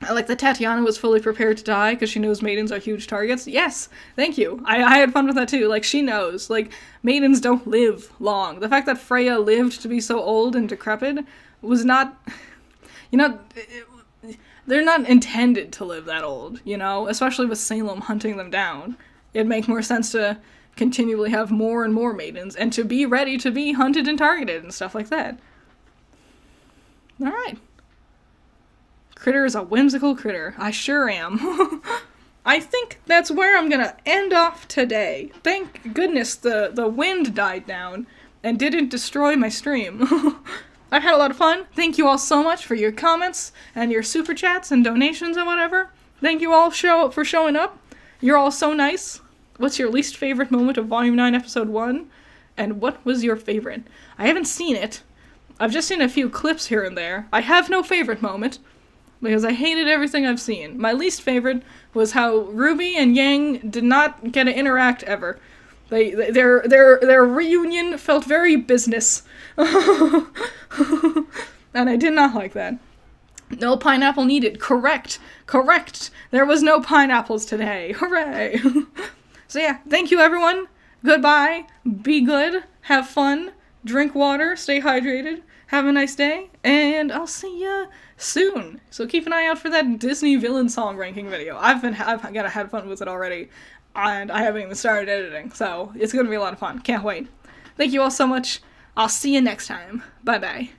I like that Tatiana was fully prepared to die because she knows maidens are huge targets. Yes, thank you. I had fun with that too. Like, she knows. Like, maidens don't live long. The fact that Freya lived to be so old and decrepit was not... You know, they're not intended to live that old, you know? Especially with Salem hunting them down. It'd make more sense to continually have more and more maidens and to be ready to be hunted and targeted and stuff like that. Alright. Critter is a whimsical critter. I sure am. I think that's where I'm gonna end off today. Thank goodness the wind died down and didn't destroy my stream. I've had a lot of fun. Thank you all so much for your comments and your super chats and donations and whatever. Thank you all for showing up. You're all so nice. What's your least favorite moment of Volume 9, Episode 1? And what was your favorite? I haven't seen it. I've just seen a few clips here and there. I have no favorite moment, because I hated everything I've seen. My least favorite was how Ruby and Yang did not get to interact ever. Their reunion felt very business. And I did not like that. No pineapple needed. Correct. There was no pineapples today. Hooray. So yeah, thank you everyone. Goodbye. Be good. Have fun. Drink water. Stay hydrated. Have a nice day. And I'll see ya soon. So keep an eye out for that Disney villain song ranking video. I've had fun with it already. And I haven't even started editing. So it's gonna be a lot of fun. Can't wait. Thank you all so much. I'll see you next time. Bye bye.